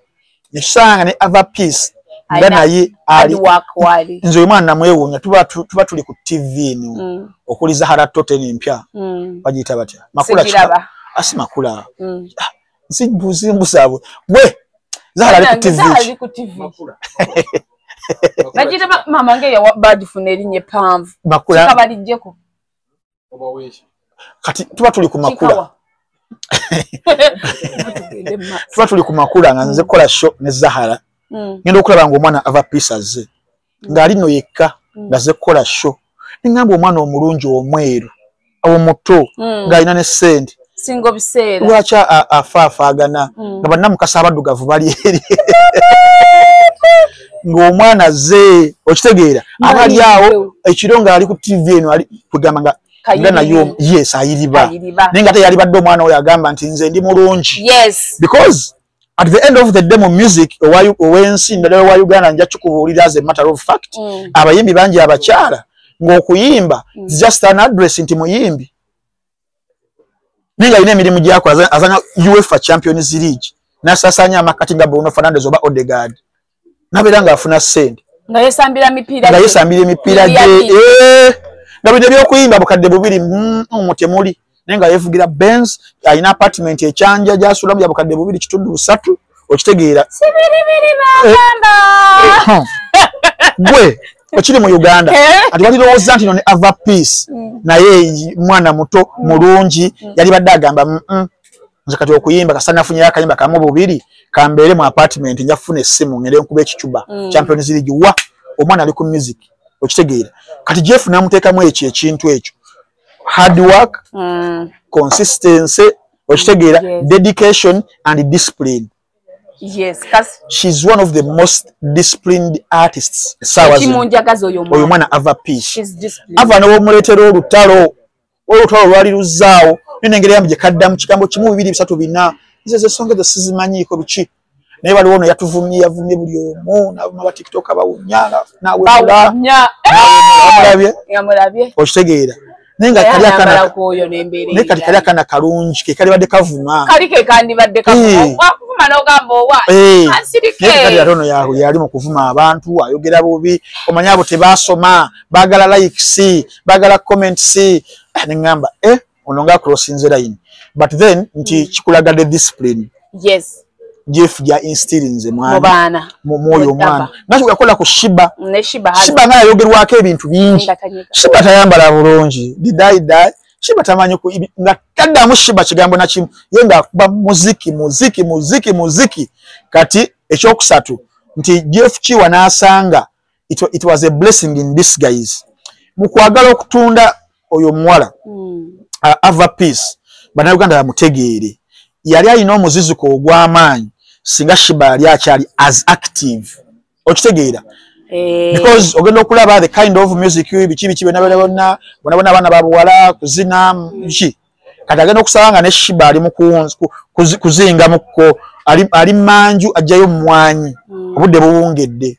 nisanga ne Ava Peace nga naye ali nzo imana namwewunya tuba tuli ku TV no okuliza haratote nempya bagita batya makula chaba asimakula nsibuzi mbusabo bwe zahara ali ku TV makula Najita mama nge ya badifune linye pamvu makula kabalijeko obaweshi kati tuba tuli ku makula tuba tuli ku makula nga nze kola show ne Zahara ngendo okulaba ngo omwana Ava Peace azze ngali no yekka ngaze kola show ningamba omwana omulungi omweru awo muto ngalina ne sente singo biseera lwacha afaafagana nga banna mukasa abadugavu bali eri ng'omwana ze okitegeera abali awo ekironga ali ku TV eno ali kugamba nga nayo yes ayiriba nenga ate yali badde omwana oyo agamba nti nze ndi mulungi because at the end of the demo music owensi ndala wa Uganda nja chukubuulira as a matter of fact abayimbi bangi abakyala ng'okuyimba just an address nti muyimbi ninga ine emirimu gyako azanya UEFA Champions League nasasanya amakati nga Bruno Fernandes oba Odegaard nabera nga afuna sente nga yesambira emipira gye nabide byokuyimba bukadde bubiri omutemuli nenga yevugira Benz alina apartment ekyanja gyasulamu ya bukadde bubiri kitundu 3 okitegeera sibiribiri baganda gwe okiri mu Uganda ati walirowooza nti ne Ava Peace naye mwana muto mulungi yali badde agamba nze kati okuyimba kasana afunye akayimba kamu bubiri kambeere mu apartment njafuna essimu ngere nkuba ekicuba Champions League wa omwana ali ku music okitegeera kati Jeff namuteekamu ekintu ekyo hard work consistency okitegeera dedication and discipline she's one of the most disciplined artists oyo mwana Ava Peace ava n'omuleetera olutalo lwali luzaawo nenengeri yambe kaddamu kigambo kimu 2 3 4 ze songa de sizimanyiiko biki naye waliwo ono yavumye buli omu n'aba TikTok abawunyanga nawe mulabye okitegeera nenga kali akana kalungi ke kali badde kavuma kalike kandi badde kavuma wakuvuma n'ogamba owa ansirike kali atono yali mu kuvuma abantu ayogera bubi omanya abo tebasoma bagala likes bagala comments nengamba ononga crossing the line but then nti kikulaga the discipline Jeff ya instilling ze mwana moyo mwana nacho yakola ku Shiba Shiba nga yayogerwako ebintu bingi Shiba tayambala bulungi didai Shiba tamanyi ku nga kadda mu Shiba kigambo na kimu yenga kuba muziki kati ekyokusatu nti Jeff Chiwa nasanga it was a blessing in disguise mu kwagala okutunda oyo mwala Ava Peace bannayuganda bamutegeere yali alina omuzizuko ogw'amaanyi singa Shiba yali akyali as active okitegeera because ogenda okulaba the kind of music biki bonna abaana babuwala kuzina ki kati agenda okusaba nga ne Shiba ali mu kuzinga mukko ali manju ajjayo mwanyi obudde buwungedde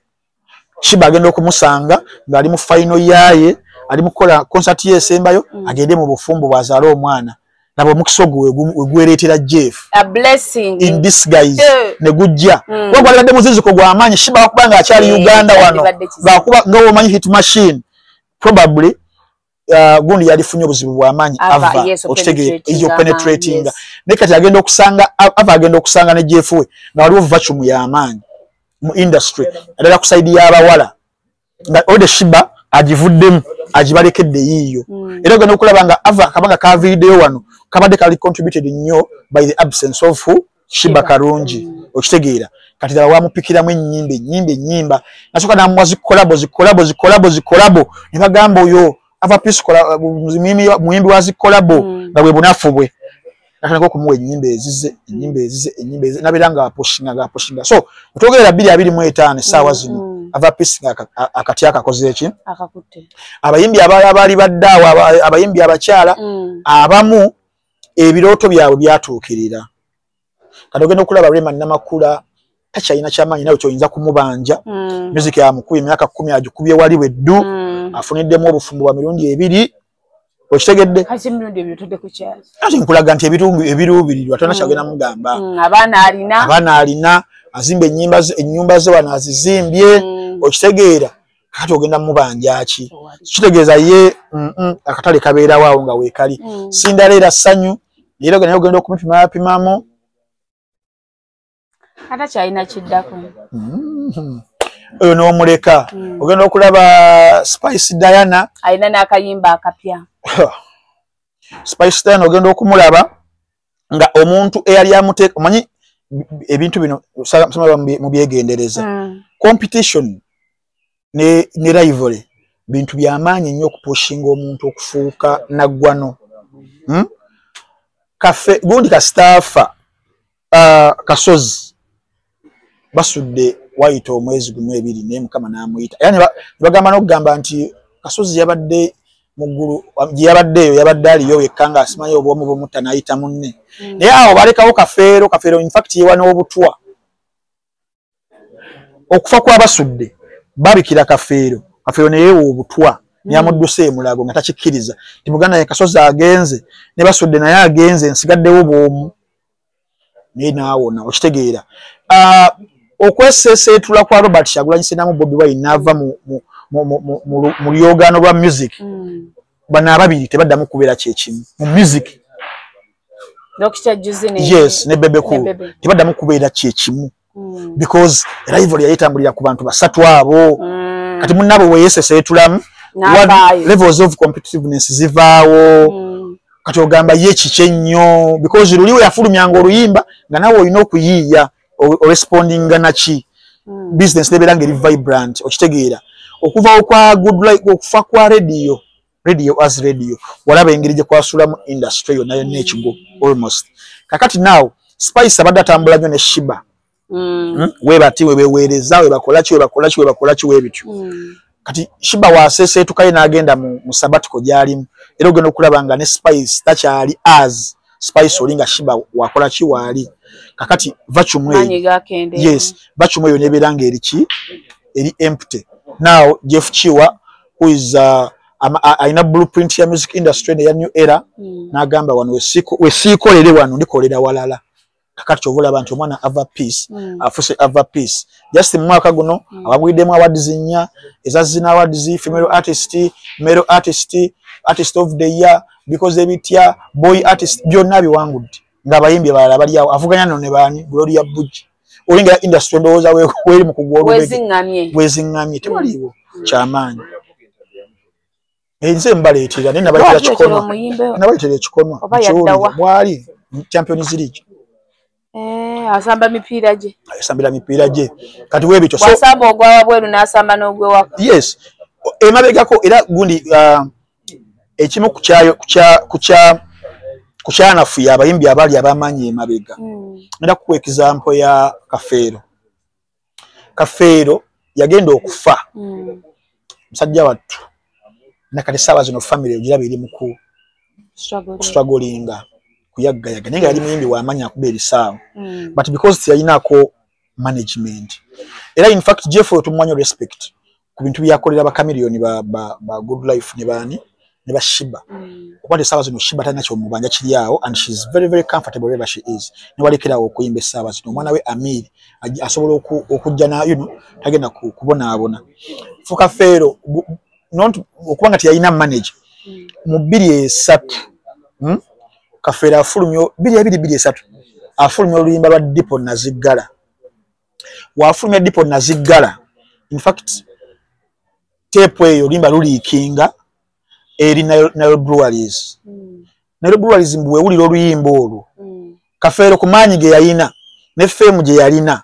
Shiba agenda okumusanga ng'ali mu final yaye ali mu kola concert yesembayo agende mu bufumbo bwazaala omwana nabo mukisogo wegwereetera Jeff a blessing in disguise ne gujja wagwalidde muzizuko gw'amaanyi Shiba wakubanga akyali Uganda wano ng'akuba nga omanyi hit machine probably gundi yalifunye obuzibu bw'amaanyi ava okitegeera eyo penetrating ne kati agenda okusanga ne Jeff we nga waliwo vacuum y'amaanyi mu industry adala ku side y'abawala nga ode Shiba agivuddemu agibalekedde yiyo era ogenda okulaba nga ava kabanga ka video wano kabadde kali contributed nnyo by the absence of Shiba Karungi okitegeera kati dala wamupikiramu ennyimba nasooka namuwa zikolabo ne bagamba oyo ava peace muyimbi wa zikolabo nga bwe bunafu bwe natandika okumuwa ennyimba ezize nabeera nga apushinga so otwogerera 2:25 essaawa zino ava peace akati akakoze eki abayimbi abalala baali baddaawo abayimbi abakyala abamu ebirooto byabwe byatuukirira kati ogenda okulaba Rema Namakula takyalina kyamaanyi nawe kyoyinza kumubanja music ya mukubi emyaka 10 agikubye wali weddu afuniddemu obufumbo bwa mirundi 2 okitegedde ati nkulaga nti ebiruubirirwa tona kyagenda mugamba abaana alina azimba ennyumba ze wano azizimbye okitegeera kati ogenda mubanja ki kitegeeza ye akatale kabeerawo awo nga weekali sindaleera ssanyu era ogenda okumipimapimamu ata kyalina kiddako oyo n'omuleka ogenda okulaba Spice Diana alina n'akayimba akapya Spice Diana ogenda okumulaba nga omuntu eyali amuteeka omanyi ebintu bino mu byegendereza competition ne rivalry bintu by'amaanyi nnyo okupushinga omuntu okufuuka naggwano kafe gundi kastaafa Kasozi basudde wayita omwezi gumu 2 naye Mukama n'amuyita era ne bagamba n'okugamba nti Kasozi yabadde muggulu yabaddeyo yabadde aliyo wekka nga asimanyi obwomu bw'omutta n'ayita munne naye awo balekawo kafeero in fact yewa n'obutwa okufa kw'abasudde babikira kafeero ne yeewa obutwa nyamuddusa emulago nga takikkiriza nti muganda ye Kasozi agenze ne basudde naye agenze nsigaddewo bwomu naye naawona okitegeera okweseeseetula kwa Robert Kyagulanyi Ssentamu Bobi Wine n'ava mu lyogaano lwa music bano ababiri tebaddamu kubeera kyekimu mu music yes ne Bebe Cool tebaddamu kubeera kyekimu because rivalry yayitambulira ku bantu basatu abo kati munnaabo weyeseeseetulamu levels of competitiveness zivaawo kati ogamba ye kiki nnyo because luliwe yafulumyanga oluyimba nga naawe olina okuyiiya respondinga naki business nebeera ngeri vibrant okitegeera okuva kwa good like okufa kwa radio as radio walaba engeri gye kwasulamu industry yonna yonna ekigo almost kakati now Spice abadde atambula nnyo ne Shiba webati webeweereza webakolaki webityo kati Shiba waseeseetukaye n'agenda mu sabatiko gy'alimu era ogenda okulaba nga ne Spice takyali as Spice olinga Shiba wakola ki waali kakati vacuum eyo yes vacuum eyo nebeera nga eri empty now Jeff Chiwa who is aina blueprint ya music industry ya new era n'agamba wano wesiikolere wano ndikolera walala kakati kyovula abantu omwana ava peace afuse ava peace just mu mwaka guno abagwiddemu awards nnya ezazina awards female artist male artist of the year because ebitya boy artist byonna biwangudde ng'abayimbi abalala bali awo avuganya no ne baani Gloria Buji olinga industry ndowooza weeri mu kugwa wezingamye tebaliiwo kyamaanyi nze mbaleetera naye nabayitera ekikonwa bwali Champions League asamba mipiira gye kati weebityo wasamba ogwawa bweru n'asamba n'ogwewaka yes emabegako era gundi ekimu kukyana fu abayimbi abali abamanyi emabega nda ku example ya Kafeero yagenda okufa musajja wattu nakati sawa zino family ojira biri muku strugglinga kuyaggayaga nenga yali muyimbi wamanya akubera sawa but because yayinako management era in fact Jeff tumwanyo respect ku bintu byakolera ba Chameleon ba Good Life ne bani ne bashiba okubate sawa zino shiba tanya kyo mubanja kiri yawo and she's very very comfortable wherever she is ne walekera okuyimba sawa zino mwana we Amir asobola okujja na tagenda kubona abona fuka Fero not okubanga tiyayina manage mu 2-3 Kafeero afulumyo 2-3 afulumyo oluyimba lwa Dipo Nazigala wafulumya Dipo Nazigala in fact tape eyo limba lulikinga eri Nile Breweries Nile Breweries mbuwe uliro oluyimba olwo Kafeero kumanyi ge yayina ne fame je yalina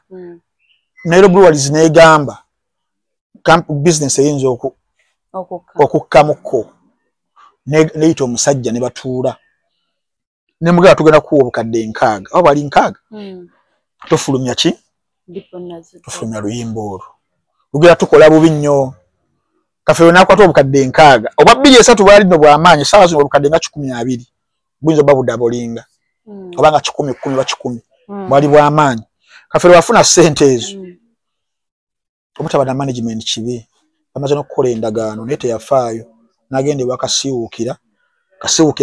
Nile Breweries negamba camp business eyinzo okukamuko neito omusajja ne batuula ne mugala tugenda kuwa obukadde 6 abo bali 6 tofulumya ki tofulumya luyimba olwo lugera tukola bubi nnyo Kafeero nakwata obukadde 6 oba 2-3 bali no bw'amaanyi sawa zino obukadde nga 12 buyinza babudabolinga oba nga 10 ba 10 bali bw'amaanyi Kafeero wafuna sente ezo obutaba na management kibi bamaze n'okukola endagaano naye teyafaayo n'agenda wakasiwukira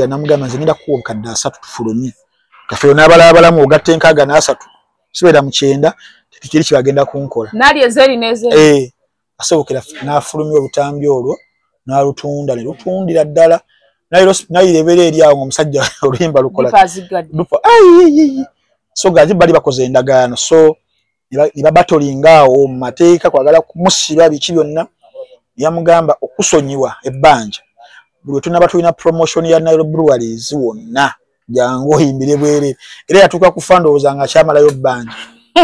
namugamba nze ngenda kuwa obukadde 3 tufulumye Kafeero n'abalabalamu ogatte 6 na 3 sibeera 9 tekiri kibagenda kunkola nali ezeri neze asewukira n'afulumya obutambi olwo n'alutunda ne lutundira ddala nayirebera eri awo omusajja oluyimba lukola so gazi bali bakoze endagaano so niba batolinga awo mu mateeka kwagala kumusiba biki byonna yamugamba okusonyiwa ebbanja buli tunaba tulina promotion ya Nile Breweries wonna jangu oyimbire bwere era yatuka kufandooza nga kyamalayo bbanja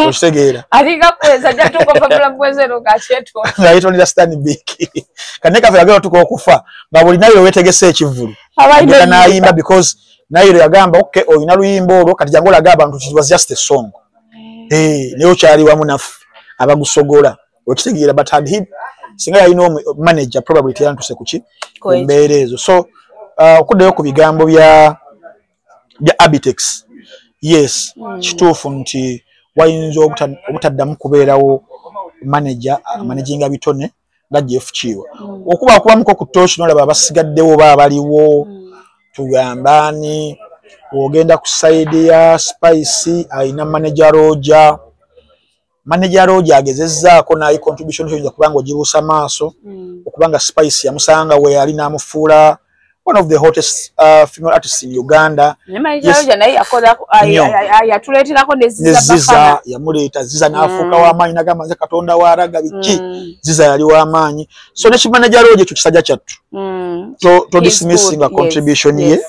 okisegeera aliga kweza jatuko fabula bwezero gacheto ngayitonira Stanbic kane Kafeero agala tuko okufa nga buli nayo wetegese ekivulu nayimba because nayo yagamba okay oyina luyimba olwo kati jangu laga abantu it was just a song leo kyali wamu nafu abagusogola okisegeera but had he singa yayina manager probably tiyantuse kuki kumbeerezo so okuddayo ku bigambo bya Abitex yes kituufu nti wayinza obutaddamu kubeerawo manager managinga bitone nga Jeff Chiwa okuba kubamuko ku toshi nolaba abasigaddewo baabaliwo tugambani ogenda ku side ya Spice aina manager Roja agezezzaako nayi contribution yoyinza kubanga ogibuusa maaso okubanga Spice yamusanga we ali n'amufuula one of the hottest female artists in Uganda. Ziza yamuleeta Ziza n'afuuka w'amaanyi n'agamba nze Katonda w'araga biki Ziza yali w'amaanyi so ne kimanager Roja ekyo kisajja kyattu to dismissing a contribution ye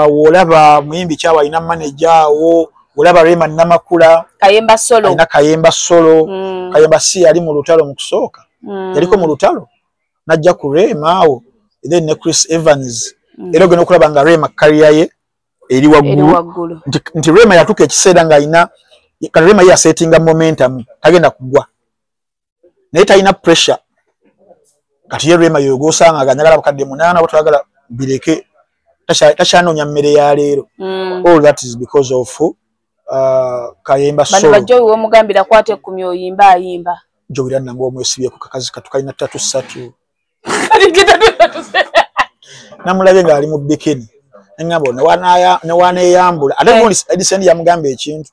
wolaba muyimbi kyawa alina manager wo olaba Raymond Namakula Kayemba Solo alina Kayemba Solo Kayemba si ali mu lutalo mu kusooka yaliko mu lutalo najja ku Rema then ne Chris Evans era ogenda okulaba nga Rema career ye eri waggulu nti Rema yatuka ekiseera nga alina Rema ye settinga momentum tagenda kugwa naye talina pressure kati ye Rema yogosanga aganyagala bakadde 8 botagala bireke tashanoonya mmere ya leero all that is because of Kayemba Solo bano bajjo w'omugambira kwate kumye oyimba ayimba jowira nango omwesibye ku kakazi katukalina 3 namulabye nga ali mu bikini engabo ne wana eyambula ate gundi Edison yamugamba ekintu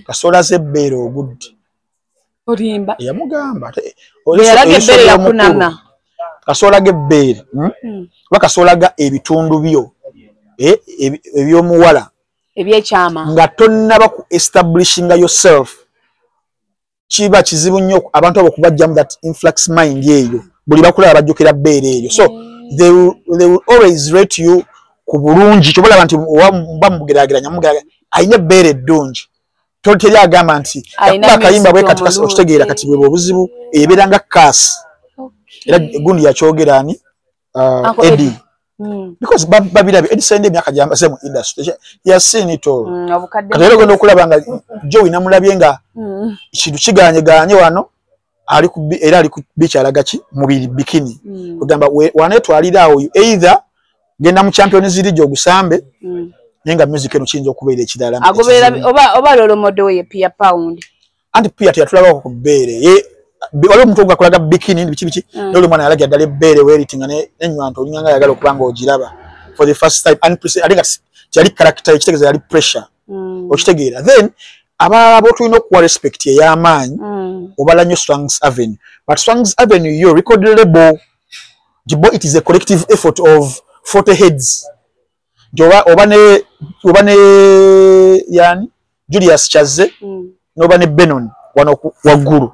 Kasola zebbeere ogudde olimba yamugamba yalage ebbeere yakunamna Kasola gebbeere Kasola ebitundu byo ebyomuwala ebyekyama nga tonnaba ku establishinga yourself kiba kizibu nnyo abantu abo kubajjamu that influx mind eyo buli bakulaba bajjukira bbeere eyo so they will always rate you ku bulungi kyobalaba nti bamugeraageranya ayina bbeere eddungi toteri agamba nti yakuba akayimba bwe kati okitegeera kati bwe obuzibu ebeera nga kaasi era gundi yakyogera ani Eddie Because babirabe edisende myaka jamba se mu industry he has seen it all katero gondo kulaba nga Joe inamulabye nga kintu kiganye wano ali ku era ali ku beach alagachi mu bikini kugamba wane twalira awo either genda mu Champions League ogusambe nenga music eno kinzo okubeera ekidala agobera oba lolo modo ye pia pound and pia tuyatulaba ku bere waliwo omuntu ogakolaga bikini biki lolo mwana yalaga ddala ebbere weeritinga n'enywanto olinganga yagala okubanga ogiraba for the first time and I think yali character ekitegeeza yali pressure okitegeera then abo tulina okuwa respect ey'amaanyi obala nnyo Swangs Avenue but Swangs Avenue yo record label it is a collective effort of 40 heads oba ne yani Julius Chaze noba ne Benon wano waggulu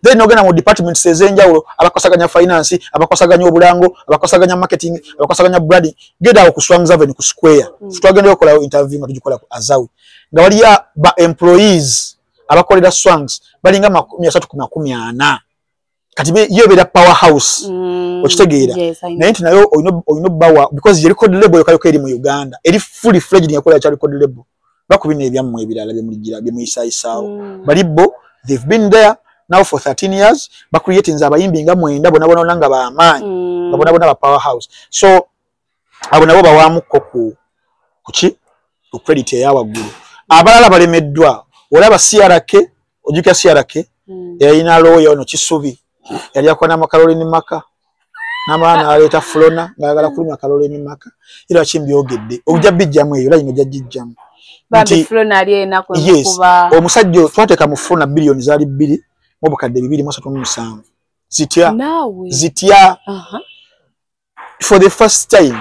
then ogenda mu departments ezenjawulo abakosaganya finance abakosaganya obulango abakosaganya marketing abakosaganya branding genda ku Swangs Avenue ku square twagenda okola interview nga tujikola ku Azawi nga wali ba employees abakolera Swangs balinga 340 kati yo bera powerhouse okitegeera naye nti nayo oyino bawa because the record label yokayo eri mu Uganda eri fully fledged yakola cha record label bakubina ebyammwe ebirala byemuligira byemuyisaawo balibo they've been there now for 13 years bakreating abayimbi nga mwenda bona nga baamanyi bona ba powerhouse so abo nabo bawamuko ku credit yawaggulu abalala balemeddwa olaba CRK ojuka CRK yayina lawyer ono Kisubi yali akwana makalolini maka namana aleta Flona ngayagala kulumya kalolini maka ira chimbyogedde ojja bijjamwe eyo layino jajjijjamu babe Flona ali ena kwa kuba omusajjo twateka mu Flona billion zali 2 mu bukadde 2.7 zitya for the first time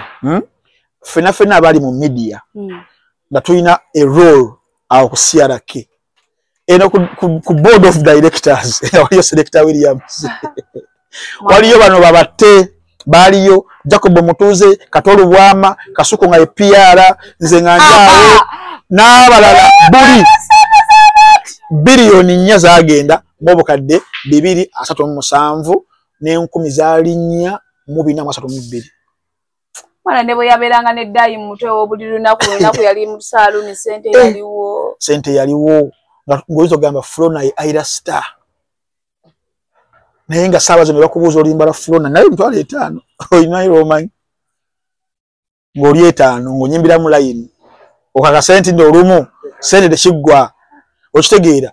fena abali mu media nga tulina a role awo ku CRK eno ku board of directors waliyo selector Williams waliyo bano babate baliyo Jacob Mutuze Katolu Bwama Kasuku nga PR nze nganjaawo n'abalala buli billion nnya zagenda mu bukadde 2.37 n'enkumi zalinnya mu 4.32 mwana nebo yaberanga ne dai mutwe obuli lunaku yali mu saluni sente yaliwo ngoizo gamba Flona Aira Star naye nga saawa zino bakubuuza olimbala Flona naye mutwale 5 oyinayo omanyi ng'oli 5 ng'onyimbira mu line okaka sente ndolumu sente tekiggwa okitegeera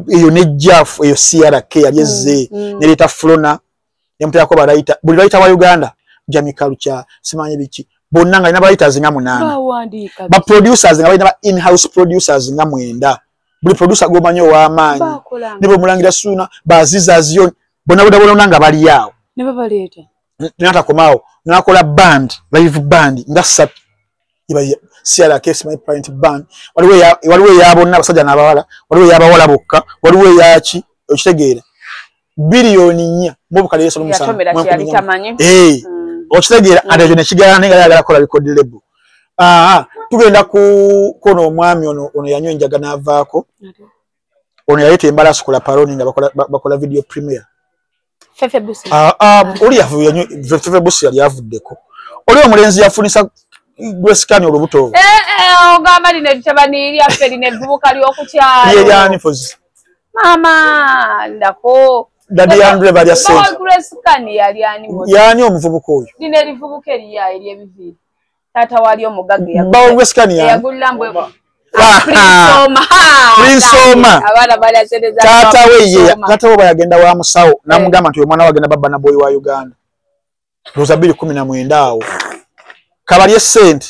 eyo nejjafu eyo CRK yali ezze nereta Flona yamuteyako balayita buli bayita wa Uganda Jamikalu kya simanyi biki bonna nga ina writers nga 8 ba producers nga balina ba in-house producers nga 9 buli producer gomanyo wa amaanyi nibo mulangira Suna baziza ziyo bona nga bali yawo ne babaleta nata komao nakola band live band nga 3 iba CRK my parent band waliwe yabonna basajja nabawala waliwe yabawala bokka waliwe yachi okitegeera billioni nnya mu bukale yeso musanvu okitegeera adejo ne kigala nenga yagala kola record label tugenda ku kono omwami ono yanywa enjaga navaako ono yayita embala sikola paroni nga bakola video premiere Fefe Busi oli yanywa Fefe Busi yali avuddeko oli omulenzi yafunisa gwescan olubuto ogamba line tabani ya feri ne vubuka lyokukyalo ye yani fozi mama ndako dadi Andre bali asente gwescan yali yani omuvubuka oyo line livubuka eriya ebyebiviri tata wali omugagge bawo gwescan yani yagulambwe Prinsoma abana bali asente za tata we bayagenda wa musawo namugamba nti omwana wagenda baba na boy wa Uganda roza 219 awo kabali sente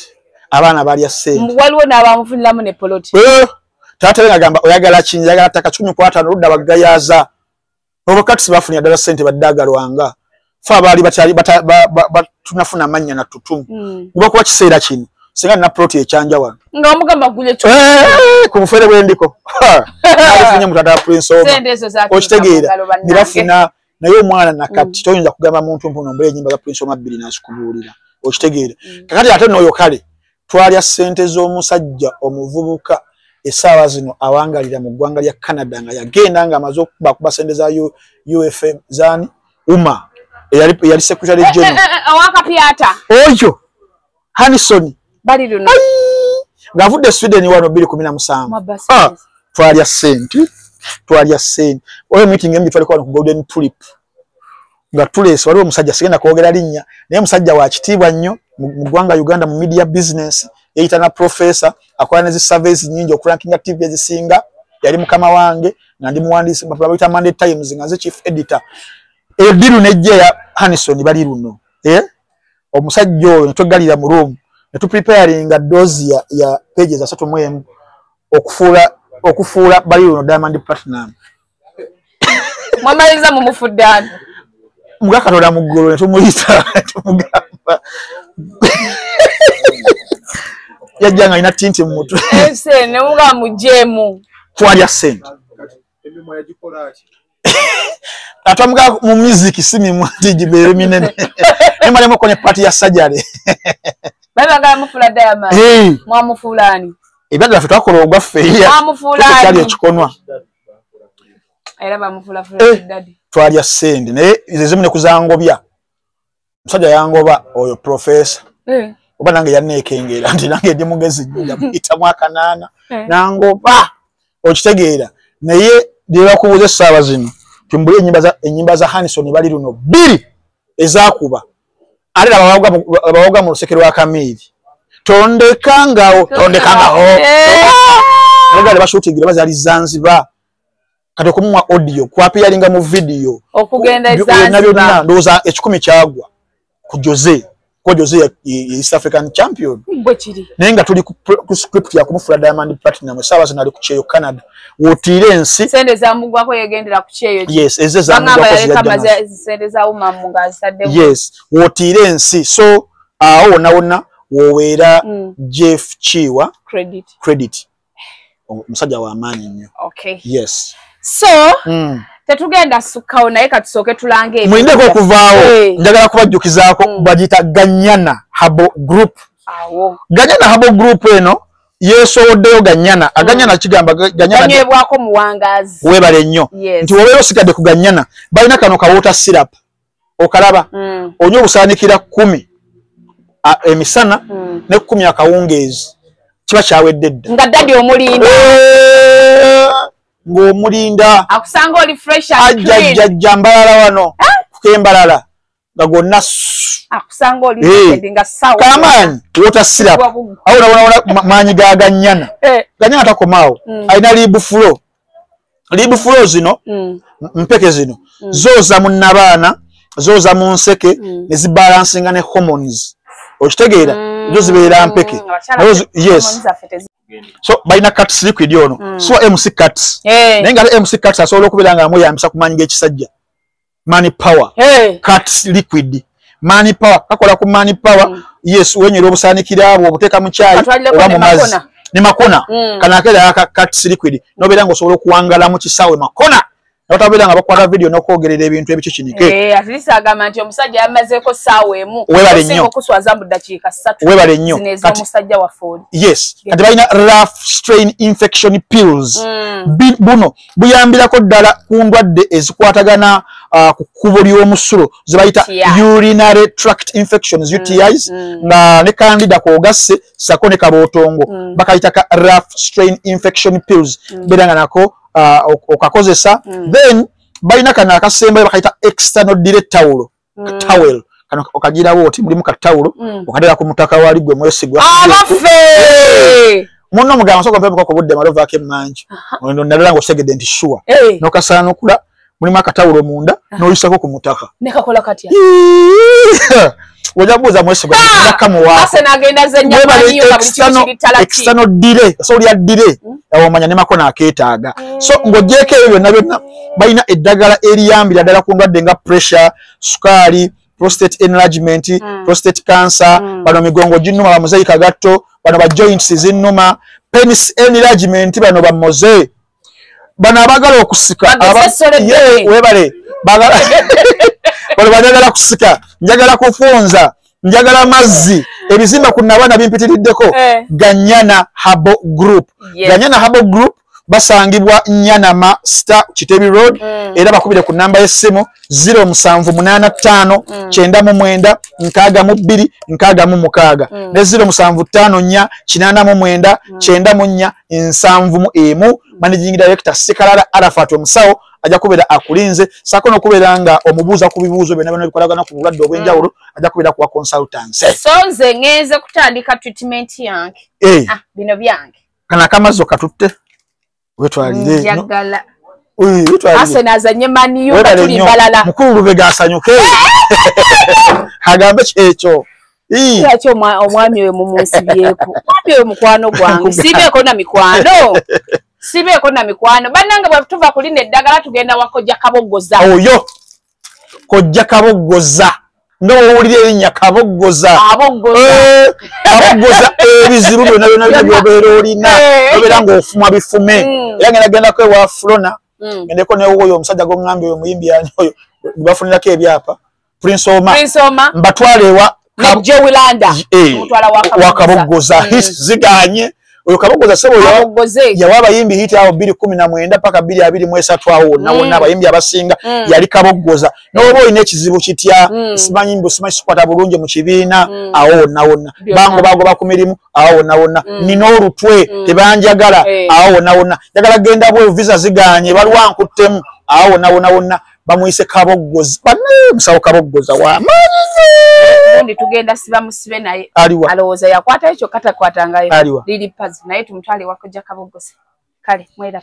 abana bali sente waliwo n'abamufuniramu ne poloti tata we agamba oyagala kinyi yagala taka 15 rudda bagayaza obakati bafunya dala sente baddagalwanga fa bali batali tunafuna manya na tutumu uba kuba kiseera kino singa na proti ekyanja wano nga omugamba gule cyo ku mufere bwendiko alifunye mutata Prinsoma okitegeera nibafuna naye omwana nakati toyinza kugamba muntu mpuno mbere nyimba za Prinsoma 2 nasikubuulira okitegeera kakati ate noyo kale twalya sente z'omusajja omuvubuka esaawa zino awangalira mu ggwanga lya Canada nga yagenda nga amaze okuba sente za UFM zani uma yali secretary general awaka piata oyo Hanison bali luno ngavudde Sweden wano 2017 twalya senti oyo meeting embi twali kwa ku Golden Tulip nga tulese waliwo omusajja sigenda kwogera linnya naye musajja wa kitiibwa nnyo mu ggwanga Uganda mu media business yeyitana professor akola ne surveys nyingi okurankinga TV ezisinga yali mukama wange nga ndi muwandiisi babita Monday Times nga nze chief editor ediru nejje ya Hanison bali luno omusajja oyo netwegalira mu room netupreparinga dozi ya pages 3 okufuula bali luno Diamond Platinum mwamaliza mu mufudani mugakatola mu ggolo netumuyita tumugamba yajjanga ina tinti mu mutwe ese ne muga mujemu twalya sente emimo yagikola ati atwamuga mu music simi mwati jibere minene emalemo kwenye party ya sajale baba ga mufula Diamond mwamufulani ebyaga ffe twakola ogwaffe mwamufulani kyali ekikonwa era bamufula fula daddy twalya sente naye izezimu ne kuzangobya musajja yangoba oyo professor oba nange yanneekengera nti nange ndi mugezi jjinja muyita mwaka 8 nangoba okitegeera naye byebakubuza essaawa zino timbuli ennyimba za Hanison bali luno 2 ezakuba ate abawoga mu luseke lwa Kamiri tondekangawo nogale bashutingira bazali Zanzibar kati okumuwa audio kwapiyalinga mu video okugenda Zanzibar ndoza 10 kyagwa ku Jose East African champion mbokiri nenga tuli ku script ya kumufula Diamond Platinum sawa zinali ku Cheyo Canada wotire ensi sende za mugwako yegendera ku Cheyo yes eze za mugwako sende za umamunga sadde yes wotire ensi so wona wowera Jeff Chiwa credit musajja wa amani nnyo okay yes so tetugenda sukawo naye katusoke tulange mwindeko okuvaawo njagala kubajjukizaako bagita Ganyana Habo Group Ganyana Habo Group eno yeesowoddeyo Ganyana aganyana kigamba ganyebwako muwangazi webale nnyo nti wobeera osigadde ku Ganyana balina kano kawota syrup okalaba onywa obusaanikira 10 emisana ne 10 akawungeezi kiba kyawedde dda nga daddy omulinda ng'omulinda akusanga oli fresh and clean ajja mbalala wano kukembalala nga gonna akusanga oli nga sawa kamaanyi wota syrup awo nawona maanyi ga Ganyana Ganyana takomaawo alina libu fulo zino mpeke zino zooza mu nabaana zooza mu nseke ne zibalansinga ne hormones okitegeera zo zibeera mpeke yes so balina cuts liquid ono so MC cuts naye nga MC cuts asobola okubeera nga amuyambisa kumanyinga ekisajja money power cuts liquid money power kakola ku money power yes wenyera obusaanikira abo obuteeka mu chai oba mu mazzi ne makona kanakera aka cuts liquid nobeera nga osobola okuwangala mu kisaawe makona notabira nga bakwata video nokogerera ebintu ebikikinike at least agamba nti omusajja yamazeko saawa emu okuswaza mu dakiika 3 webale nnyo zineza omusajja wa Ford yes kati balina rough strain infection pills buno buyambirako ddala ku ndwadde ezikwatagana ku kkubo ly'omusulo zebayita urinary tract infections UTIs nga ne candida koogasse sako ne kabootongo bakayitaka rough strain infection pills beera nako okakozesa then balina kana akasembayo bakayita external direct towel kano okagirawo oti mulimu katawulo okadala ku mutaka wali gwe mwesigwa abafe munno mugamba soko mpembe ko budde malova ke manji ono nalala ngo segede nti sure no kasano kula mulimu akatawulo munda no yisako ku mutaka nekakola katya wajabuza mwesigwa nakamu wa asena agenda zenya manyo external delay so lya delay awomanya ne makona aketaaga so ngojeke ebyo nabyo balina eddagala eriyambira ddala ku ndwadde nga pressure sukali prostate enlargement prostate cancer bano migongo ginnuma bamuzaika gatto bano ba joints zinnuma penis enlargement bano bamoze bano abagala okusika webale bagala bano banyagala kusika njagala kufunza njagala mazzi ebizimba kunna bana bimpitiriddeko Ganyana Habo Group Ganyana Habo Group basangibwa Nyanama Star Kitebi Road era bakubire ku namba y'essimu 0785 99 62 66 ne 0754 89 94 71 Managing Director Sekalala Arafat omusawo aja kubera akulinze sako no kubera nga omubuuza ku bibuuzo bena bana bikolagana ku bulwadde obwenjawulo aja kubera ku consultants so nze ngeze kutandika treatment yange bino byange kana kamazo katutte wetwalire njagala wetwalire asenazanye mani yo batuli balala mukulu lubega asanyuke hagambe checho Yacho omwami we mumusibyeko mwami we mukwano gwange sibeko na mikwano sibeko na mikwano bananga batuva kulinda eddagala tugenda wakojja kaboggoza oyo kojja kaboggoza ndo owulire erinnya kaboggoza aboggoza ebizibu byonna by'obeera olina obeera ng'ofumwa bifume era ngenda gendako ewa Flona ngendeko newoyo omusajja gongambye oyo muyimbi yani oyo bafunirako ebyapa Prince Oma mbatwala ewa Jewilanda mutwala wakaboggoza hit ziganye oyo kaboggoza sebo yawa abayimbi hit awo 219 paka 223 awo nawona abayimbi abasinga yali kaboggoza n'oba olina ekizibu kitya simanyi mbu simanyi sikwata bulungi mu kibiina awo nawona bango bagoba ku mirimu awo nawona nina olutwe tebanjagala awo nawona njagala genda bwe visa ziganye balwa nkuttemu awo nawona bamuyise kaboggoza bane musawo kaboggoza wa ndi tugenda siba musibe naye aliwa alowooza yakwata ekyo kata kwatangayo aliwa lili pazi naye tumutwale wakojja kaboggoza kale mwera